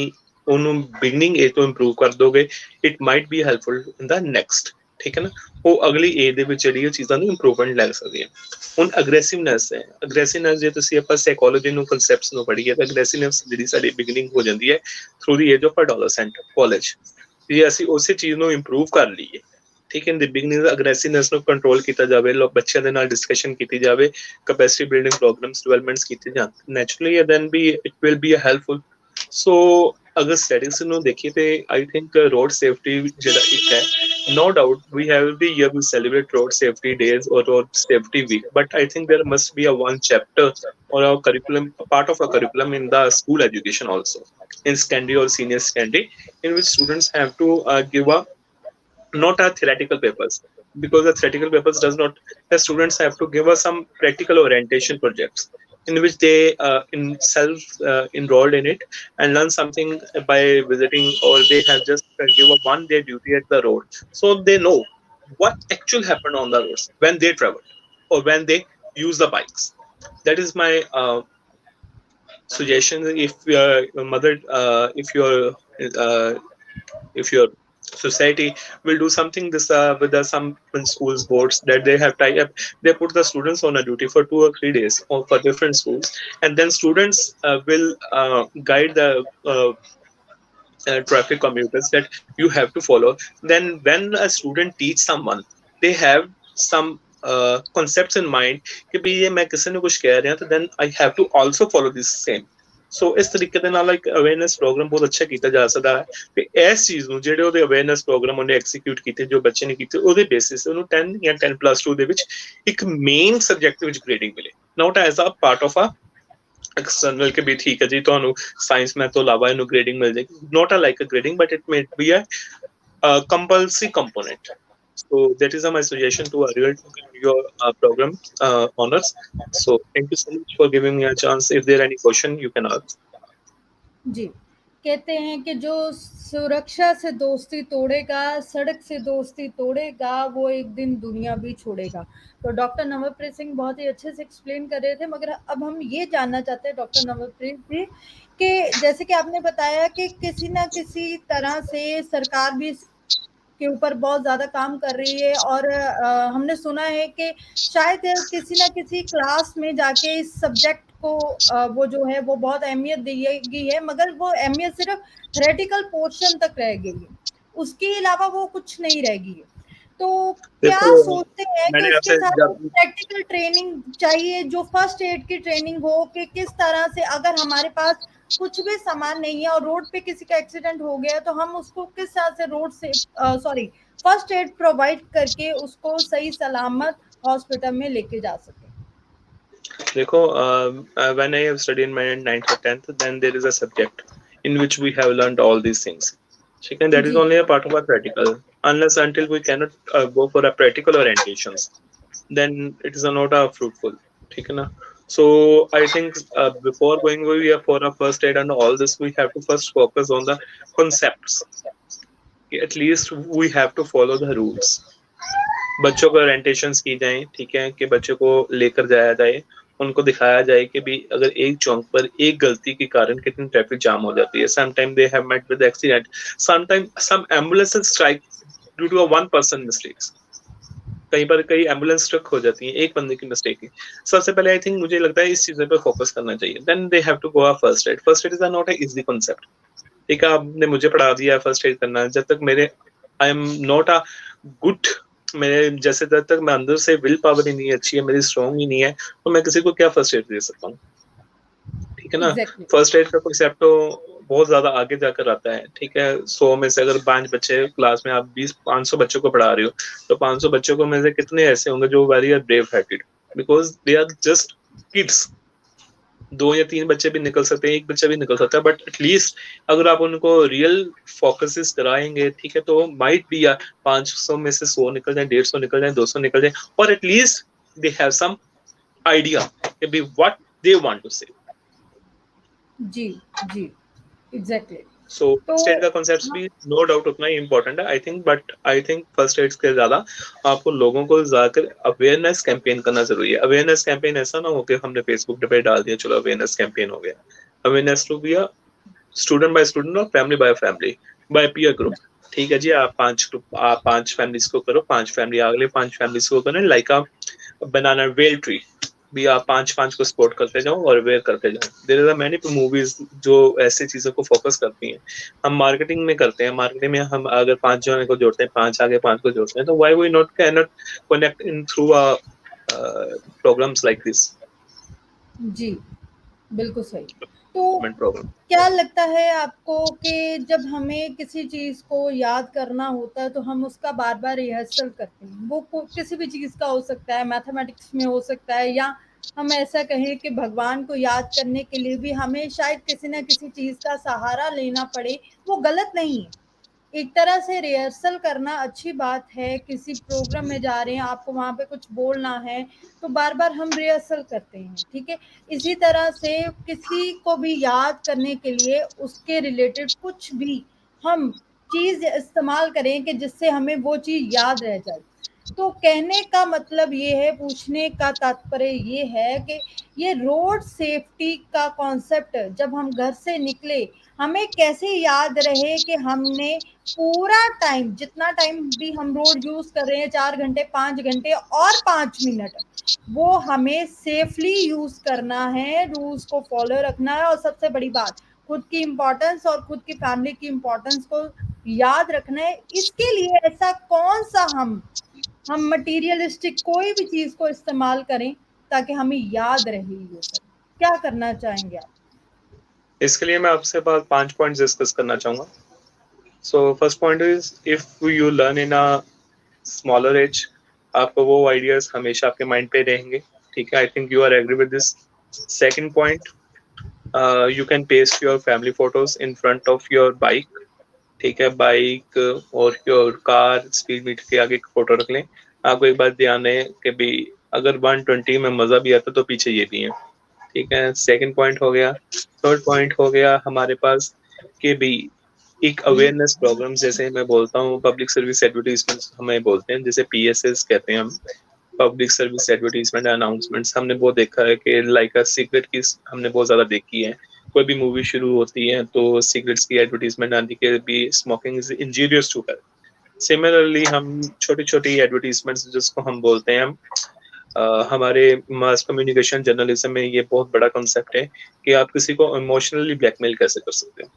S5: ਉਹਨੂੰ ਬਿਗਨਿੰਗ ਏਜ ਤੋਂ ਇੰਪਰੂਵ ਕਰ ਦੋਗੇ, it might B helpful in the next. ਠੀਕ ਹੈ ਨਾ, ਉਹ ਅਗਲੀ ਏਜ ਦੇ ਵਿੱਚ ਜਿਹੜੀ ਉਹ ਚੀਜ਼ਾਂ ਨੂੰ ਇੰਪਰੂਵਮੈਂਟ ਲੈ ਸਕਦੀਆਂ। ਹੁਣ ਅਗਰੈਸਿਵਨੈਸ ਹੈ, ਅਗਰੈਸਿਵਨੈਸ ਜੇ ਤੁਸੀਂ ਆਪਾਂ ਸਾਈਕੋਲੋਜੀ ਨੂੰ ਕਨਸੈਪਟਸ ਨੂੰ ਪੜ੍ਹੀਏ ਤਾਂ ਅਗਰੈਸਿਵਨੈਸ ਜਿਹੜੀ ਸਾਡੀ ਬਿਗਨਿੰਗ ਹੋ ਜਾਂਦੀ ਹੈ through the age of ਅਡੋਲਸੈਂਟ college. ਜੇ ਅਸੀਂ ਉਸੇ ਚੀਜ਼ ਨੂੰ ਇੰਪਰੂਵ ਕਰ ਲਈਏ, ਠੀਕ ਹੈ, ਦੀ ਬਿਗਨਿੰਗ ਅਗਰੈਸਿਵਨੈਸ ਨੂੰ ਕੰਟਰੋਲ ਕੀਤਾ ਜਾਵੇ, ਬੱਚਿਆਂ ਦੇ ਨਾਲ ਡਿਸਕਸ਼ਨ ਕੀਤੀ ਜਾਵੇ, ਕੈਪੈਸਿਟੀ ਬਿਲਡਿੰਗ ਪ੍ਰੋਗਰਾਮਸ ਡਿਵੈਲਪਮੈਂਟਸ ਕੀਤੇ ਜਾਣ, naturally then we it will be helpful. So ਅਗਰ ਸਟੱਡੀਜ਼ ਨੂੰ ਦੇਖੀਏ ਤੇ ਆਈ ਥਿੰਕ ਰੋਡ ਸੇਫਟੀ ਜਿਹੜਾ ਇੱਕ ਹੈ, no doubt we have the year we celebrate road safety days or road safety week, but I think there must be a one chapter or a curriculum, a part of a curriculum in the school education also, in secondary or senior secondary, in which students have to give a not a theoretical papers, because the theoretical papers does not, the students have to give us some practical orientation projects in which they in self enrolled in it and learn something by visiting, or they have just give a 1 day duty at the road, so they know what actually happened on the roads when they traveled or when they use the bikes. That is my suggestion. If your mother if your society will do something this with the some schools boards that they have tied up, they put the students on a duty for 2 or 3 days or for different schools, and then students will guide the traffic commuters that you have to follow. Then when a student teach someone, they have some concepts in mind कि भी ये मैं किसी ने कुछ कह रहा तो then I have to also follow this same. ਸੋ ਇਸ ਤਰੀਕੇ ਦੇ ਨਾਲ ਇੱਕ ਅਵੇਅਰਨੈਸ ਪ੍ਰੋਗਰਾਮ ਬਹੁਤ ਅੱਛਾ ਕੀਤਾ ਜਾ ਸਕਦਾ ਹੈ ਤੇ ਇਸ ਚੀਜ਼ ਨੂੰ ਜਿਹੜੇ ਉਹਦੇ ਅਵੇਅਰਨੈਸ ਪ੍ਰੋਗਰਾਮ ਉਹਨੇ ਐਕਸੀਕਿਊਟ ਕੀਤੇ, ਜੋ ਬੱਚੇ ਨੇ ਕੀਤੇ, ਉਹਦੇ ਬੇਸਿਸ ਉਹਨੂੰ 10 ਜਾਂ 10+2 ਦੇ ਵਿੱਚ ਇੱਕ ਮੇਨ ਸਬਜੈਕਟ ਵਿੱਚ ਗ੍ਰੇਡਿੰਗ ਮਿਲੇ, not as a part of a external ਕਿ ਵੀ ਠੀਕ ਹੈ ਜੀ ਤੁਹਾਨੂੰ ਸਾਇੰਸ ਮੈਥ ਤੋਂ ਇਲਾਵਾ ਇਹਨੂੰ ਗ੍ਰੇਡਿੰਗ ਮਿਲ ਜਾਏਗੀ, not a like a grading, but it made be a compulsory component. So that is my suggestion to Ariel to your program honors. So thank you so much for giving me a chance. If there are any question, you can ask.
S1: जी, कहते हैं कि जो सुरक्षा से दोस्ती तोड़ेगा, सड़क से दोस्ती तोड़ेगा, वो एक दिन दुनिया भी छोड़ेगा। तो डॉक्टर नवप्रीत सिंह बहुत ही अच्छे से एक्सप्लेन कर रहे थे, मगर अब हम ये जानना चाहते हैं डॉक्टर नवप्रीत जी कि जैसे कि आपने बताया कि किसी ना किसी तरह से सरकार भी के ऊपर बहुत ज़्यादा काम कर रही है, और हमने सुना है कि शायद किसी ना किसी क्लास में जाके इस सब्जेक्ट को वो जो है वो बहुत अहमियत दी गई है, मगर वो अहमियत सिर्फ थ्योरेटिकल पोर्शन तक रह गई है, उसके अलावा वो कुछ नहीं रह गई है। तो क्या सोचते हैं कि उसके साथ प्रैक्टिकल ट्रेनिंग चाहिए, जो फर्स्ट एड की ट्रेनिंग हो कि किस तरह से अगर हमारे पास कुछ भी सामान नहीं है और रोड पे किसी का एक्सीडेंट हो गया तो हम उसको किस तरह से रोड से फर्स्ट एड प्रोवाइड करके उसको सही सलामत हॉस्पिटल में लेके जा सके?
S5: देखो, when I have studied in my 9th or 10th, then there is a subject in which we have learned all these things. Chicken, that is
S1: ji
S5: only a part of our practical. Unless until we cannot go for a practical orientations, then it is not fruitful. ठीक है ना? So I think before going for a first aid and all this, we have to first focus on the concepts. At least we have to follow the rules. बच्चों को orientations की जाए, ठीक है, कि बच्चों को लेकर जाया जाए, उनको दिखाया जाए कि भी अगर एक चौक पर एक गलती के कारण कितनी ट्रैफिक जाम हो जाती है. Sometime they have met with accident, sometime some ambulances strike due to a one person mistakes. कहीं पर कई एम्बुलेंस स्ट्रक हो जाती है एक बंदे की मिस्टेक की. सबसे पहले आई थिंक मुझे लगता है इस चीज पे फोकस करना चाहिए. Then they have to go a first aid. First aid is not a easy concept. ठीक है, आपने मुझे पढ़ा दिया फर्स्ट एड करना, जब तक मेरे I am not a good, मेरे जैसे जब तक मैं अंदर से विल पावर ही नहीं अच्छी है, मेरी स्ट्रॉन्ग ही नहीं है, तो मैं किसी को क्या फर्स्ट एड दे सकता हूँ. ठीक है ना?
S1: एग्जैक्टली
S5: फर्स्ट एड का कॉन्सेप्ट तो बहुत ज्यादा आगे जाकर आता है. ठीक है, 100 में से अगर 5 बच्चे क्लास में, आप 500 बच्चों को पढ़ा रहे हो, तो 500 बच्चों को में से कितने ऐसे होंगे जो very are brave hearted, because they are just kids. 2 या 3 बच्चे भी निकल सकते हैं, एक बच्चा भी निकल सकता है, बट एटलीस्ट अगर आप उनको रियल फोकसेस कराएंगे, ठीक है, तो माइट बी 500 में से 100 निकल जाए, 150 निकल जाए, 200 निकल जाए, और at least they have some idea कि भी व्हाट दे वांट टू से.
S1: जी जी एग्जैक्टली.
S5: सो
S1: तो
S5: फर्स्ट एड का कॉन्सेप्ट भी नो डाउट उतना ही इम्पोर्टेंट है I think, but I think first aids के ज्यादा आपको लोगों को जाकर अवेयरनेस कैंपेन करना जरूरी है. अवेयरनेस कैंपेन ऐसा ना हो कि हमने फेसबुक पे डाल दिया, चलो अवेयरनेस कैंपेन हो गया. Awareness to be a student by student और family by family by peer group. ठीक है जी, आप 5 फैमिलीज को करो, 5 फैमिली अगले 5 फैमिलीज को करें, लाइक अ बनाना वेल ट्री भी. आप 5 को सपोर्ट करते जाओ और अवेयर करते जाओ. देयर आर मेनी मूवीज जो ऐसी चीजों को फोकस करती हैं. हम मार्केटिंग में करते हैं, मार्केटिंग में हम अगर 5 जने को जोड़ते हैं, 5 आगे 5 को जोड़ते हैं, तो why we not can not connect in through programmes like this.
S1: जी बिल्कुल सही. तो
S5: प्रोग्राम
S1: क्या लगता है आपको कि जब हमें किसी चीज़ को याद करना होता है तो हम उसका बार बार रिहर्सल करते हैं? वो किसी भी चीज़ का हो सकता है, मैथमेटिक्स में हो सकता है, या हम ऐसा कहें कि भगवान को याद करने के लिए भी हमें शायद किसी न किसी चीज़ का सहारा लेना पड़े. वो गलत नहीं है. एक तरह से रिहर्सल करना अच्छी बात है. किसी प्रोग्राम में जा रहे हैं, आपको वहाँ पे कुछ बोलना है, तो बार-बार हम रिहर्सल करते हैं, ठीक है? इसी तरह से किसी को भी याद करने के लिए उसके रिलेटेड कुछ भी हम चीज़ इस्तेमाल करें कि जिससे हमें वो चीज़ याद रह जाए. तो कहने का मतलब ये है, पूछने का तात्पर्य ये है कि ये रोड सेफ्टी का कॉन्सेप्ट जब हम घर से निकले, हमें कैसे याद रहे कि हमने पूरा टाइम, जितना टाइम भी हम रोड यूज़ कर रहे हैं, 4 घंटे, 5 घंटे और 5 मिनट, वो हमें सेफली यूज़ करना है, रूल्स को फॉलो रखना है, और सबसे बड़ी बात, खुद की इम्पोर्टेंस और खुद की फैमिली की इम्पोर्टेंस को याद रखना है. इसके लिए ऐसा कौन-सा हम मटीरियलिस्टिक कोई भी चीज़ को इस्तेमाल करें ताकि हमें याद रहे ये सब? क्या करना चाहेंगे आप?
S5: इसके लिए मैं आपसे 5 पॉइंट्स डिस्कस करना चाहूंगा. So first point is, if you learn in a smaller age, आपको वो आइडियाज हमेशा आपके माइंड पे रहेंगे. ठीक है, I think you are agree with this. Second point, you can paste your family photos in front of your bike. ठीक है, बाइक और योर कार स्पीड मीटर के आगे एक फोटो रख लें. आपको एक बात ध्यान है कि भी अगर 120 में मजा भी आता तो पीछे ये भी है. ठीक है, सेकंड पॉइंट हो गया. थर्ड पॉइंट हो गया हमारे पास कि भी एक अवेयरनेस प्रोग्राम, जैसे मैं बोलता हूँ पब्लिक सर्विस एडवर्टीजमेंट हमें बोलते हैं, जैसे PSS कहते हैं हम, पब्लिक सर्विस एडवर्टीजमेंट अनाउंसमेंट्स. हमने वो देखा है कि लाइक सिगरेट की हमने बहुत ज्यादा देखी है. कोई भी मूवी शुरू होती है तो सिगरेट्स की एडवर्टीजमेंट आती है भी smoking is injurious to health. Similarly हम छोटी छोटी एडवर्टीजमेंट्स जिसको हम बोलते हैं, हम हमारे मास कम्युनिकेशन जर्नलिज्म में ये बहुत बड़ा कॉन्सेप्ट है कि आप किसी को इमोशनली ब्लैकमेल कैसे कर सकते हो.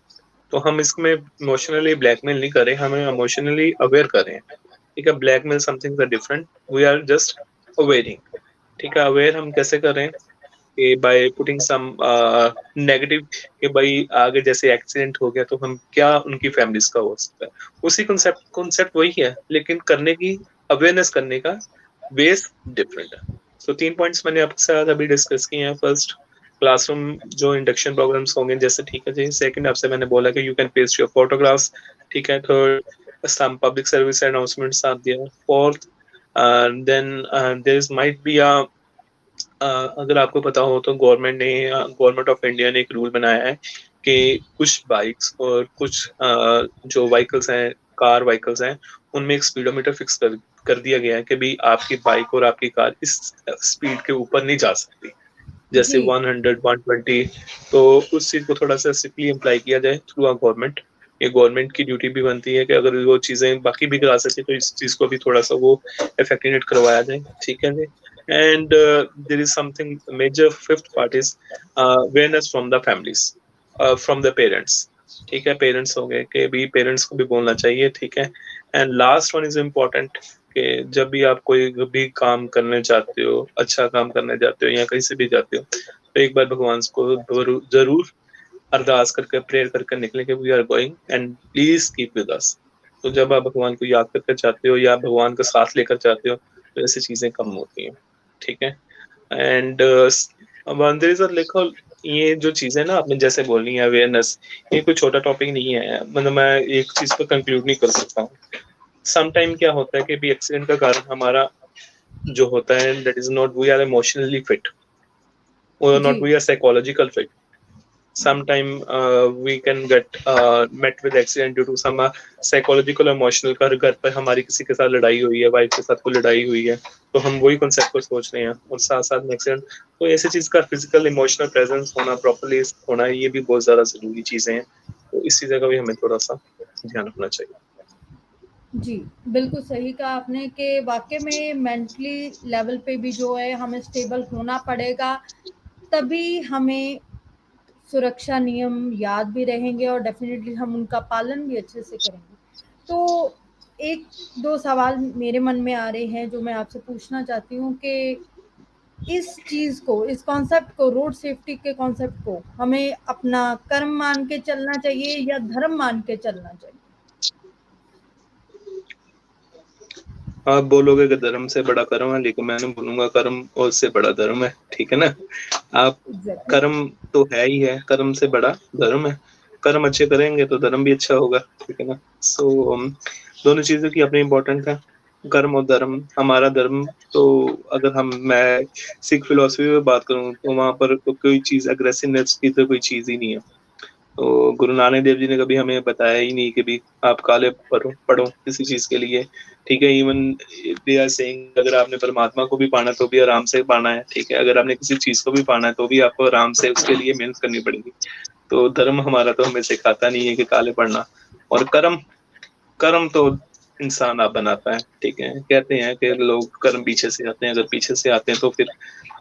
S5: तो हम इसमें इमोशनली ब्लैकमेल नहीं करें, हमें इमोशनली अवेयर करें. ठीक है, blackmail something different, we are just awaring. ठीक है, अवेयर हम कैसे करें कि बाय पुटिंग सम नेगेटिव, कि भाई आगे जैसे एक्सीडेंट हो गया तो हम क्या उनकी फैमिलीज का हो सकता है. उसी कॉन्सेप्ट वही है, लेकिन करने की, अवेयरनेस करने का वेज डिफरेंट है। तो 3 पॉइंट्स मैंने आपके साथ अभी डिस्कस किए हैं। फर्स्ट, क्लासरूम जो इंडक्शन प्रोग्राम्स होंगे जैसे, ठीक है जी। सेकंड, आपसे मैंने बोला कि you can paste your photographs, ठीक है। Third, some public service announcements are there. Fourth, then there is might be a अगर आपको पता हो तो गवर्नमेंट ऑफ इंडिया ने एक रूल बनाया है कि कुछ बाइक्स और कुछ जो व्हीकल्स हैं, कार व्हीकल्स हैं, उनमें एक स्पीडोमीटर फिक्स कर दिया गया है कि भाई आपकी बाइक और आपकी कार इस स्पीड के ऊपर नहीं जा सकती, जैसे
S1: जी
S5: 100 120। तो उस चीज को थोड़ा सा स्ट्रिक्टली अप्लाई किया जाए थ्रू आ गवर्नमेंट। ये गवर्नमेंट की ड्यूटी भी बनती है कि अगर वो चीजें बाकी भी करा सके तो इस चीज को भी थोड़ा सा वो इफेक्टिवेट करवाया जाए, ठीक है जी। And there is something major, fifth part is awareness from the families, from the parents, ठीक है। पेरेंट्स हो गए कि भी पेरेंट्स को भी बोलना चाहिए, ठीक है। And last one is important कि जब भी आप कोई भी काम करने जाते हो, अच्छा काम करने जाते हो या कहीं से भी जाते हो, तो एक बार भगवान को जरूर अरदास करके, प्रेयर करके निकले कि we are going and please keep with us. तो जब आप भगवान को याद करके जाते हो या भगवान का साथ लेकर जाते हो तो ऐसी चीजें कम होती हैं, ठीक है। एंड देखो, ये जो चीजें ना आपने जैसे बोली है अवेयरनेस, ये कोई छोटा टॉपिक नहीं है। मतलब मैं एक चीज पर कंक्लूड नहीं कर सकता हूँ। समटाइम क्या होता है कि भी एक्सीडेंट का कारण हमारा जो होता है, that is not we are emotionally fit or
S1: जी
S5: not we are psychological fit. Sometime we can get met with accident due to some psychological emotional का घर पर हमारी किसी के साथ लड़ाई हुई है, वाइफ के साथ कोई लड़ाई हुई है, तो हम वही कॉन्सेप्ट को सोच रहे हैं और साथ साथ में एक्सीडेंट। तो ऐसी चीज का फिजिकल इमोशनल प्रेजेंस होना, प्रॉपर्ली होना, ये भी बहुत ज्यादा जरूरी चीजें हैं। तो इस चीज का भी हमें थोड़ा सा ध्यान रखना चाहिए।
S1: जी, बिल्कुल सही कहा आपने कि वाक़ई में मेंटली लेवल पे भी जो है हमें स्टेबल होना पड़ेगा, तभी हमें सुरक्षा नियम याद भी रहेंगे और डेफ़िनेटली हम उनका पालन भी अच्छे से करेंगे। तो 1-2 सवाल मेरे मन में आ रहे हैं जो मैं आपसे पूछना चाहती हूँ कि इस चीज़ को, इस कॉन्सेप्ट को, रोड सेफ्टी के कॉन्सेप्ट को हमें अपना कर्म मान के चलना चाहिए या धर्म मान के चलना चाहिए?
S5: आप बोलोगे कि धर्म से बड़ा कर्म है, लेकिन मैंने बोलूंगा कर्म और से बड़ा धर्म है, ठीक है ना। आप
S1: एग्ज़ैक्टली।
S5: कर्म तो है ही है, कर्म से बड़ा धर्म है। कर्म अच्छे करेंगे तो धर्म भी अच्छा होगा, ठीक है ना। सो दोनों चीजों की अपनी इम्पोर्टेंट है, कर्म और धर्म। हमारा धर्म तो अगर मैं सिख फिलोसफी में बात करूं तो वहां पर तो कोई चीज अग्रेसिवनेस की तो कोई चीज ही नहीं है। तो गुरु नानक देव जी ने कभी हमें बताया ही नहीं कि भी आप काले पढ़ो किसी चीज के लिए, ठीक है। इवन दे आर सेइंग अगर आपने परमात्मा को भी पाना तो भी आराम से पाना है, ठीक है। अगर आपने किसी चीज को भी पाना है तो भी आपको आराम से उसके लिए मेहनत करनी पड़ेगी। तो धर्म हमारा तो हमें सिखाता नहीं है कि काले पढ़ना। और कर्म, कर्म तो इंसान आप बनाता है, ठीक है। कहते हैं कि लोग कर्म पीछे से आते हैं, अगर पीछे से आते हैं तो फिर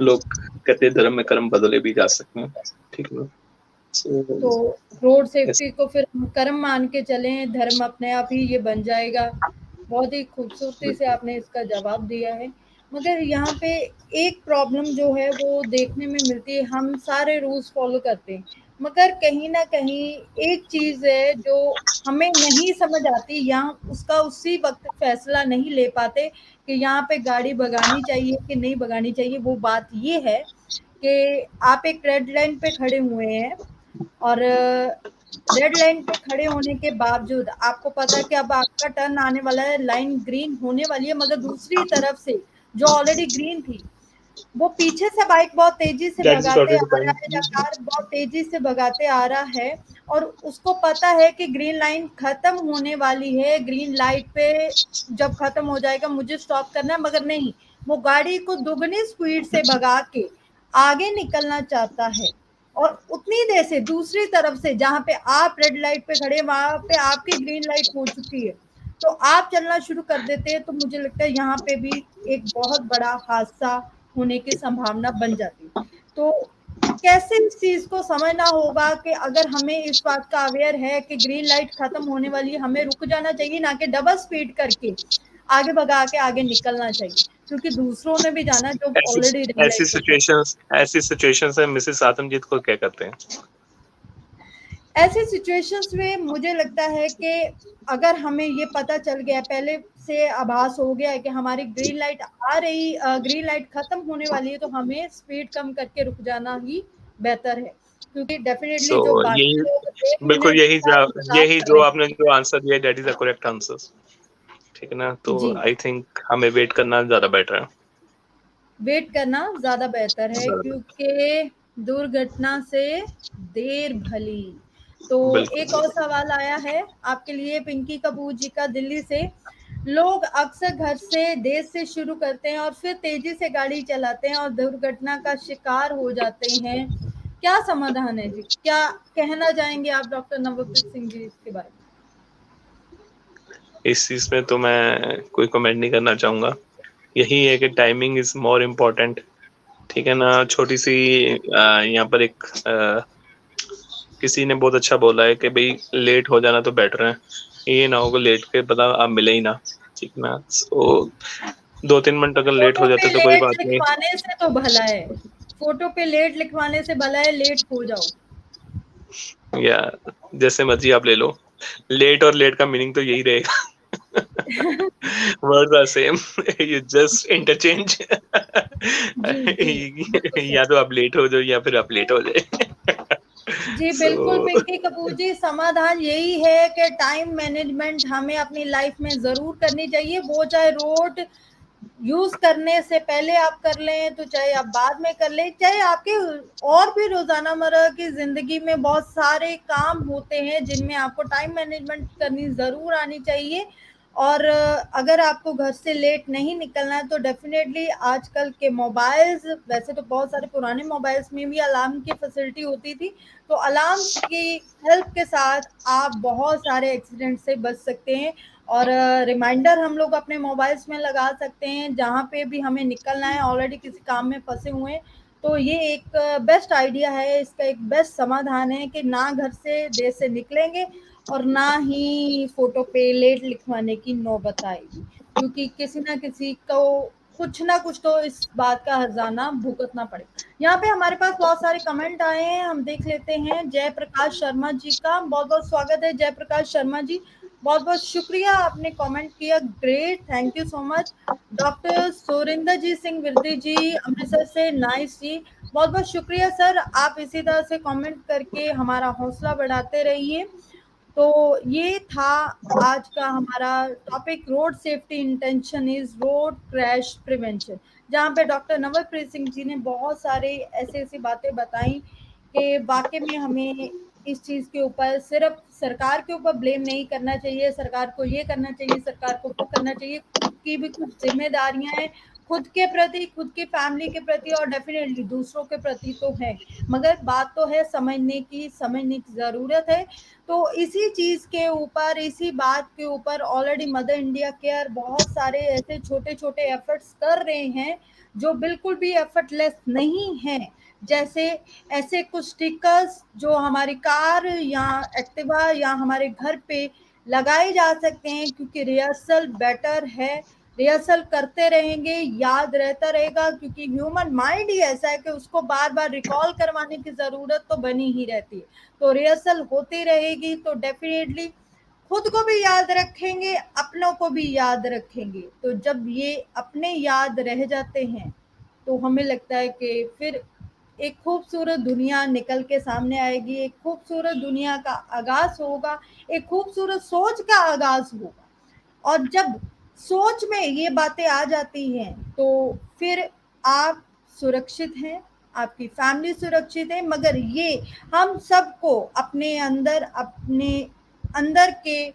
S5: लोग कहते हैं धर्म में कर्म बदले भी जा सकते हैं, ठीक है।
S1: तो
S5: So,
S1: रोड सेफ्टी को फिर हम कर्म मान के चलें, धर्म अपने आप ही ये बन जाएगा। बहुत ही खूबसूरती से आपने इसका जवाब दिया है। मगर यहाँ पे एक प्रॉब्लम जो है वो देखने में मिलती है, हम सारे रूल्स फ़ॉलो करते हैं, मगर कहीं न कहीं एक चीज़ है जो हमें नहीं समझ आती या उसका उसी वक़्त फ़ैसला नहीं ले पाते कि यहाँ पे गाड़ी भगानी चाहिए कि नहीं भगानी चाहिए। वो बात ये है कि आप एक रेड लाइन पे खड़े हुए हैं और रेड लाइन पे खड़े होने के बावजूद आपको पता है कि अब आपका टर्न आने वाला है, लाइन ग्रीन होने वाली है, मगर दूसरी तरफ से जो ऑलरेडी ग्रीन थी, वो पीछे से बाइक बहुत तेज़ी से
S5: that's the
S1: भगाते
S5: shortest
S1: आ रहा
S5: time.
S1: है या कार बहुत तेज़ी से भगाते आ रहा है और उसको पता है कि ग्रीन लाइन खत्म होने वाली है, ग्रीन लाइट पे जब खत्म हो जाएगा मुझे स्टॉप करना है, मगर नहीं, वो गाड़ी को दुगनी स्पीड से भगा के आगे निकलना चाहता है और उतनी देर से दूसरी तरफ से जहाँ पे आप रेड लाइट पे खड़े हैं, वहाँ पे आपकी ग्रीन लाइट हो चुकी है। तो आप चलना शुरू कर देते हैं, तो मुझे लगता है यहाँ पे भी एक बहुत बड़ा हादसा होने की संभावना बन जाती। तो कैसे इस चीज़ को समझना होगा कि अगर हमें इस बात का अवेयर है कि ग्रीन लाइट खत्म होने वाली है, हमें रुक जाना चाहिए, ना कि डबल स्पीड करके आगे भगा के आगे निकलना चाहिए, क्योंकि दूसरों ने भी जाना जो
S5: ऐसी
S1: ऑलरेडी रेड
S5: ऐसी
S1: लाइट पे थे।
S5: सिचुएशंस है मिसेस आतमजीत को क्या कहते हैं?
S1: ऐसे सिचुएशंस में मुझे लगता है कि अगर हमें ये पता चल गया, पहले से आभास हो गया है कि हमारी ग्रीन लाइट आ रही, ग्रीन लाइट खत्म होने वाली है, तो हमें स्पीड कम करके रुक जाना ही बेहतर है, क्योंकि डेफिनेटली जो बाकी
S5: यही
S1: लोग 1
S5: बिल्कुल
S1: मिनट का इंतजार
S5: यही
S1: कर
S5: जो
S1: रहे हैं।
S5: आपने जो आंसर दिया that is the correct answer, ठीक है ना। तो
S1: जी,
S5: आई थिंक हमें वेट करना ज्यादा बेटर है।
S1: वेट करना ज़्यादा बेहतर है, क्योंकि दुर्घटना से देर भली। तो
S5: बिल्कुल
S1: एक और सवाल आया है आपके लिए पिंकी कपूर जी का दिल्ली से। लोग अक्सर घर से देर से शुरू करते हैं और फिर तेजी से गाड़ी चलाते हैं और दुर्घटना का शिकार हो जाते हैं। क्या समाधान है जी? क्या कहना चाहेंगे आप डॉक्टर नवप्रीत सिंह जी इसके बारे में?
S5: इस चीज में तो मैं कोई कमेंट नहीं करना चाहूंगा। यही है कि टाइमिंग इज मोर इम्पोर्टेंट, ठीक है ना। छोटी सी यहाँ पर एक किसी ने बहुत अच्छा बोला है कि भाई लेट हो जाना तो बेटर है, ये ना हो कि लेट के पता आप मिले ही ना, ठीक ना। तो 2-3 मिनट अगर लेट हो
S1: फोटो पे
S5: जाते तो कोई
S1: लेट
S5: बात नहीं।
S1: लिखवाने से तो भला है, फोटो पे लेट लिखवाने से भला है लेट हो जाओ।
S5: या जैसे मर्जी आप ले लो, लेट और लेट का मीनिंग तो यही रहेगा। Words are same, you just interchange.
S1: जी, जी, बिल्कुल सही।
S5: या तो आप लेट हो जाओ या फिर आप लेट हो जाए।
S1: जी, बिल्कुल
S5: सो
S1: पिंकी कपूर जी, समाधान यही है कि टाइम मैनेजमेंट हमें अपनी लाइफ में ज़रूर करनी चाहिए, वो चाहे रोड यूज़ करने से पहले आप कर लें, तो चाहे आप बाद में कर लें, चाहे आपके और भी रोज़ाना-मर्रा की ज़िंदगी में बहुत सारे काम होते हैं, जिनमें आपको टाइम मैनेजमेंट करनी ज़रूर आनी चाहिए। और अगर आपको घर से लेट नहीं निकलना है, तो डेफ़िनेटली आजकल के मोबाइल्स, वैसे तो बहुत सारे पुराने मोबाइल्स में भी अलार्म की फैसिलिटी होती थी, तो अलार्म्स की हेल्प के साथ आप बहुत सारे एक्सीडेंट से बच सकते हैं। और रिमाइंडर हम लोग अपने मोबाइल्स में लगा सकते हैं, जहाँ पे भी हमें निकलना है, ऑलरेडी किसी काम में फँसे हुए हैं, तो ये एक बेस्ट आइडिया है, इसका एक बेस्ट समाधान है कि ना घर से देर से निकलेंगे और ना ही फ़ोटो पे लेट लिखवाने की नौबत आएगी, क्योंकि किसी न किसी को कुछ ना कुछ तो इस बात का हर्जाना भुगतना पड़ेगा। यहाँ पे हमारे पास बहुत सारे कमेंट आए हैं, हम देख लेते हैं। जयप्रकाश शर्मा जी का बहुत-बहुत स्वागत है। जयप्रकाश शर्मा जी, बहुत-बहुत शुक्रिया, आपने कमेंट किया, great, thank you so much. Doctor Surinder ji Singh Virdi ji Amritsar से, नाइस जी, बहुत-बहुत शुक्रिया सर, आप इसी तरह से कमेंट करके हमारा हौसला बढ़ाते रहिए। तो ये था आज का हमारा topic, road safety intention is road crash prevention, जहाँ पे डॉक्टर नवलप्रीत सिंह जी ने बहुत सारे ऐसी बातें बताई कि वाकई में हमें इस चीज़ के ऊपर सिर्फ सरकार के ऊपर ब्लेम नहीं करना चाहिए, सरकार को ये करना चाहिए, सरकार को वो करना चाहिए, खुद की भी कुछ जिम्मेदारियां हैं, खुद के प्रति, खुद की फैमिली के प्रति और डेफिनेटली दूसरों के प्रति तो है, मगर बात तो है समझने की ज़रूरत है। तो इसी चीज़ के ऊपर, इसी बात के ऊपर ऑलरेडी मदर इंडिया केयर बहुत सारे ऐसे छोटे-छोटे एफर्ट्स कर रहे हैं, जो बिल्कुल भी एफर्टलेस नहीं हैं। जैसे ऐसे कुछ स्टिकर्स जो हमारी कार या एक्टिवा या हमारे घर पे लगाए जा सकते हैं, क्योंकि रिहर्सल बेटर है, रिहर्सल करते रहेंगे, याद रहता रहेगा, क्योंकि ह्यूमन माइंड ही ऐसा है कि उसको बार-बार रिकॉल करवाने की ज़रूरत तो बनी ही रहती है। तो रिहर्सल होती रहेगी, तो डेफिनेटली खुद को भी याद रखेंगे, अपनों को भी याद रखेंगे। तो जब ये अपने याद रह जाते हैं, तो हमें लगता है कि फिर एक खूबसूरत दुनिया निकल के सामने आएगी, एक खूबसूरत दुनिया का आगाज़ होगा, एक खूबसूरत सोच का आगाज़ होगा। और जब सोच में ये बातें आ जाती हैं, तो फिर आप सुरक्षित हैं, आपकी फैमिली सुरक्षित है, मगर ये हम सबको अपने अंदर के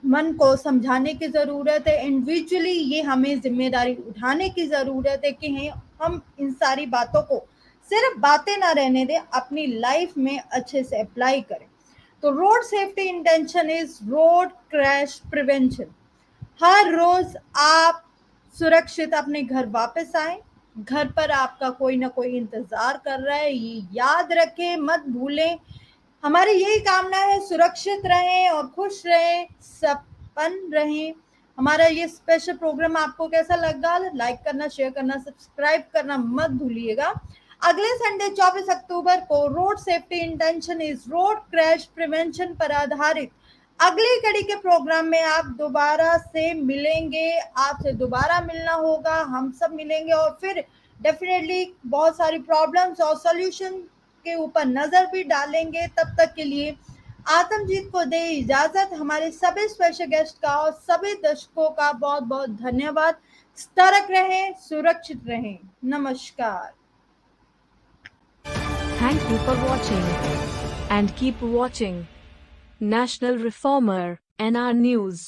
S1: मन को समझाने की ज़रूरत है। इंडिविजुअली ये हमें ज़िम्मेदारी उठाने की ज़रूरत है कि हम इन सारी बातों को सिर्फ बातें ना रहने दें, अपनी लाइफ में अच्छे से अप्लाई करें। तो road safety intention is road crash prevention. हर रोज आप सुरक्षित अपने घर वापस आए, घर पर आपका कोई ना कोई इंतजार कर रहा है, ये याद रखें, मत भूलें। हमारी यही कामना है, सुरक्षित रहें और खुश रहें, सपन रहें। हमारा ये स्पेशल प्रोग्राम आपको कैसा लगा? लाइक करना, शेयर करना, सब्सक्राइब करना मत भूलिएगा। अगले संडे 24 अक्टूबर को road safety intention is road crash prevention पर आधारित अगली कड़ी के प्रोग्राम में आप दोबारा से मिलेंगे, आपसे दोबारा मिलना होगा, हम सब मिलेंगे और फिर डेफिनेटली बहुत सारी प्रॉब्लम्स और सॉल्यूशन के ऊपर नजर भी डालेंगे। तब तक के लिए आत्मजीत को दे इजाजत। हमारे सभी स्पेशल गेस्ट का और सभी दर्शकों का बहुत बहुत धन्यवाद। सतर्क रहें, सुरक्षित रहें। नमस्कार।
S3: Thank you for watching. And keep watching National Reformer, NR News.